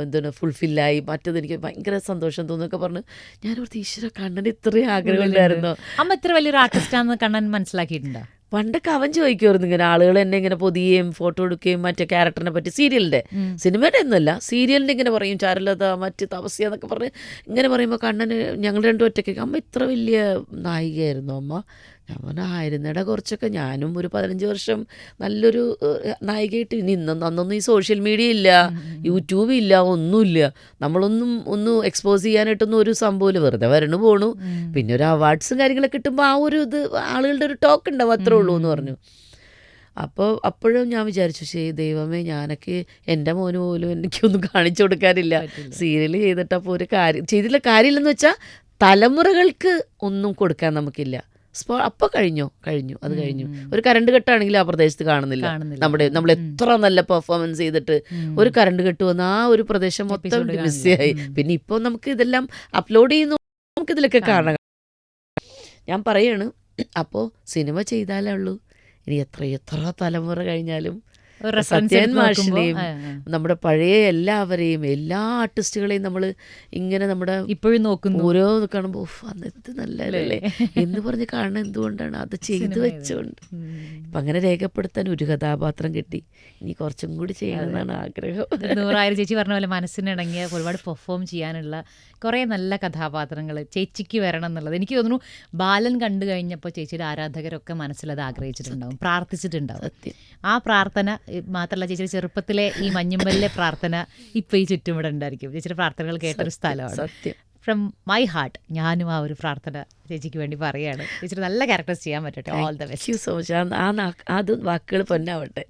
എന്താണ് ഫുൾഫില്ലായി, മറ്റതെനിക്ക് ഭയങ്കര സന്തോഷം തോന്നുന്നൊക്കെ പറഞ്ഞ് ഞാനോർത്ത് ഈശ്വര കണ്ണന് ഇത്രയും ആഗ്രഹമുണ്ടായിരുന്നോ. അമ്മ ഇത്ര വലിയൊരു ആർട്ടിസ്റ്റാണെന്ന് കണ്ണൻ മനസ്സിലാക്കിയിട്ടുണ്ടോ? പണ്ടൊക്കെ അവൻ ചോദിക്കുമായിരുന്നു ഇങ്ങനെ, ആളുകൾ എന്നെ ഇങ്ങനെ പൊതിയുകയും ഫോട്ടോ എടുക്കുകയും മറ്റേ ക്യാരക്ടറിനെ പറ്റി, സീരിയലിൻ്റെ സിനിമയുടെ ഒന്നുമല്ല സീരിയലിൻ്റെ ഇങ്ങനെ പറയും, ചാരുലത മറ്റ് തപസ്യ എന്നൊക്കെ പറഞ്ഞ് ഇങ്ങനെ പറയുമ്പോൾ കണ്ണന് ഞങ്ങൾ രണ്ടും ഒറ്റയ്ക്ക്, അമ്മ ഇത്ര വലിയ നായികയായിരുന്നു അമ്മ. ഞാൻ പറഞ്ഞാൽ ആയിരുന്നേടാ, കുറച്ചൊക്കെ ഞാനും ഒരു 15 വർഷം നല്ലൊരു നായികയായിട്ട്. ഇനി അന്നൊന്നും ഈ സോഷ്യൽ മീഡിയ ഇല്ല, യൂട്യൂബ് ഇല്ല, ഒന്നുമില്ല, ഒന്ന് എക്സ്പോസ് ചെയ്യാനായിട്ടൊന്നും ഒരു സംഭവം വെറുതെ വരണു പോണു, പിന്നെ ഒരു അവാർഡ്സും കാര്യങ്ങളൊക്കെ കിട്ടുമ്പോൾ ആ ഒരു ഇത് ആളുകളുടെ ഒരു ടോക്ക് ഉണ്ടാവും, അത്രേ ഉള്ളൂ എന്ന് പറഞ്ഞു. അപ്പോഴും ഞാൻ വിചാരിച്ചു, ശരി ദൈവമേ, ഞാനൊക്കെ എൻ്റെ മോന് പോലും എനിക്കൊന്നും കാണിച്ചു കൊടുക്കാനില്ല, സീരിയൽ ചെയ്തിട്ടപ്പോൾ ഒരു കാര്യം ചെയ്തില്ല, കാര്യമില്ലെന്ന് വെച്ചാൽ തലമുറകൾക്ക് ഒന്നും കൊടുക്കാൻ നമുക്കില്ല. അപ്പോൾ കഴിഞ്ഞു അത് കഴിഞ്ഞു. ഒരു കറണ്ട് കെട്ടാണെങ്കിൽ ആ പ്രദേശത്ത് കാണുന്നില്ല. നമ്മൾ എത്ര നല്ല പെർഫോമൻസ് ചെയ്തിട്ട് ഒരു കറണ്ട് കെട്ട് വന്ന് ആ ഒരു പ്രദേശം മൊത്തം മിസ്സായി. പിന്നെ ഇപ്പോൾ നമുക്ക് ഇതെല്ലാം അപ്ലോഡ് ചെയ്യുന്നു, നമുക്കിതിലൊക്കെ കാണാം. ഞാൻ പറയാണ്, അപ്പോൾ സിനിമ ചെയ്താലേ ഉള്ളൂ, ഇനി എത്ര തലമുറ കഴിഞ്ഞാലും സത്യൻ മാഷിനെയും നമ്മുടെ പഴയ എല്ലാവരെയും എല്ലാ ആർട്ടിസ്റ്റുകളെയും നമ്മൾ ഇങ്ങനെ നമ്മുടെ ഇപ്പോഴും നോക്കുന്നു, ഓരോ കാണുമ്പോൾ അന്ന് എന്ത് നല്ലതല്ലേ എന്ന് പറഞ്ഞ് കാണുന്നത് എന്തുകൊണ്ടാണ്, അത് ചെയ്തു വെച്ചുകൊണ്ട്. ഇപ്പം അങ്ങനെ രേഖപ്പെടുത്താൻ ഒരു കഥാപാത്രം കിട്ടി, ഇനി കുറച്ചും കൂടി ചെയ്യണമെന്നാണ് ആഗ്രഹം. 100,000 ചേച്ചി പറഞ്ഞ പോലെ മനസ്സിനിണങ്ങിയ ഒരുപാട് പെർഫോം ചെയ്യാനുള്ള കുറേ നല്ല കഥാപാത്രങ്ങൾ ചേച്ചിക്ക് വരണം എന്നുള്ളത് എനിക്ക് തോന്നുന്നു. ബാലൻ കണ്ടു കഴിഞ്ഞപ്പോൾ ചേച്ചിയുടെ ആരാധകരൊക്കെ മനസ്സിലത് ആഗ്രഹിച്ചിട്ടുണ്ടാവും, പ്രാർത്ഥിച്ചിട്ടുണ്ടാവും. ആ പ്രാർത്ഥന മാത്രമല്ല, ചേച്ചിയുടെ ചെറുപ്പത്തിലെ ഈ മഞ്ഞുമ്പലിലെ പ്രാർത്ഥന ഇപ്പോൾ ഈ ചുറ്റുമിടെ ഉണ്ടായിരിക്കും. ചേച്ചിയുടെ പ്രാർത്ഥനകൾ കേട്ടൊരു സ്ഥലമാണ്. സത്യം. ഫ്രം മൈ ഹാർട്ട് ഞാനും ആ ഒരു പ്രാർത്ഥന ചേച്ചിക്ക് വേണ്ടി പറയുകയാണ്. ചേച്ചിയുടെ നല്ല ക്യാരക്ടേഴ്സ് ചെയ്യാൻ പറ്റട്ടെ. All the best. So much. ആ വാക്കുകൾ പൊന്നാവട്ടെ.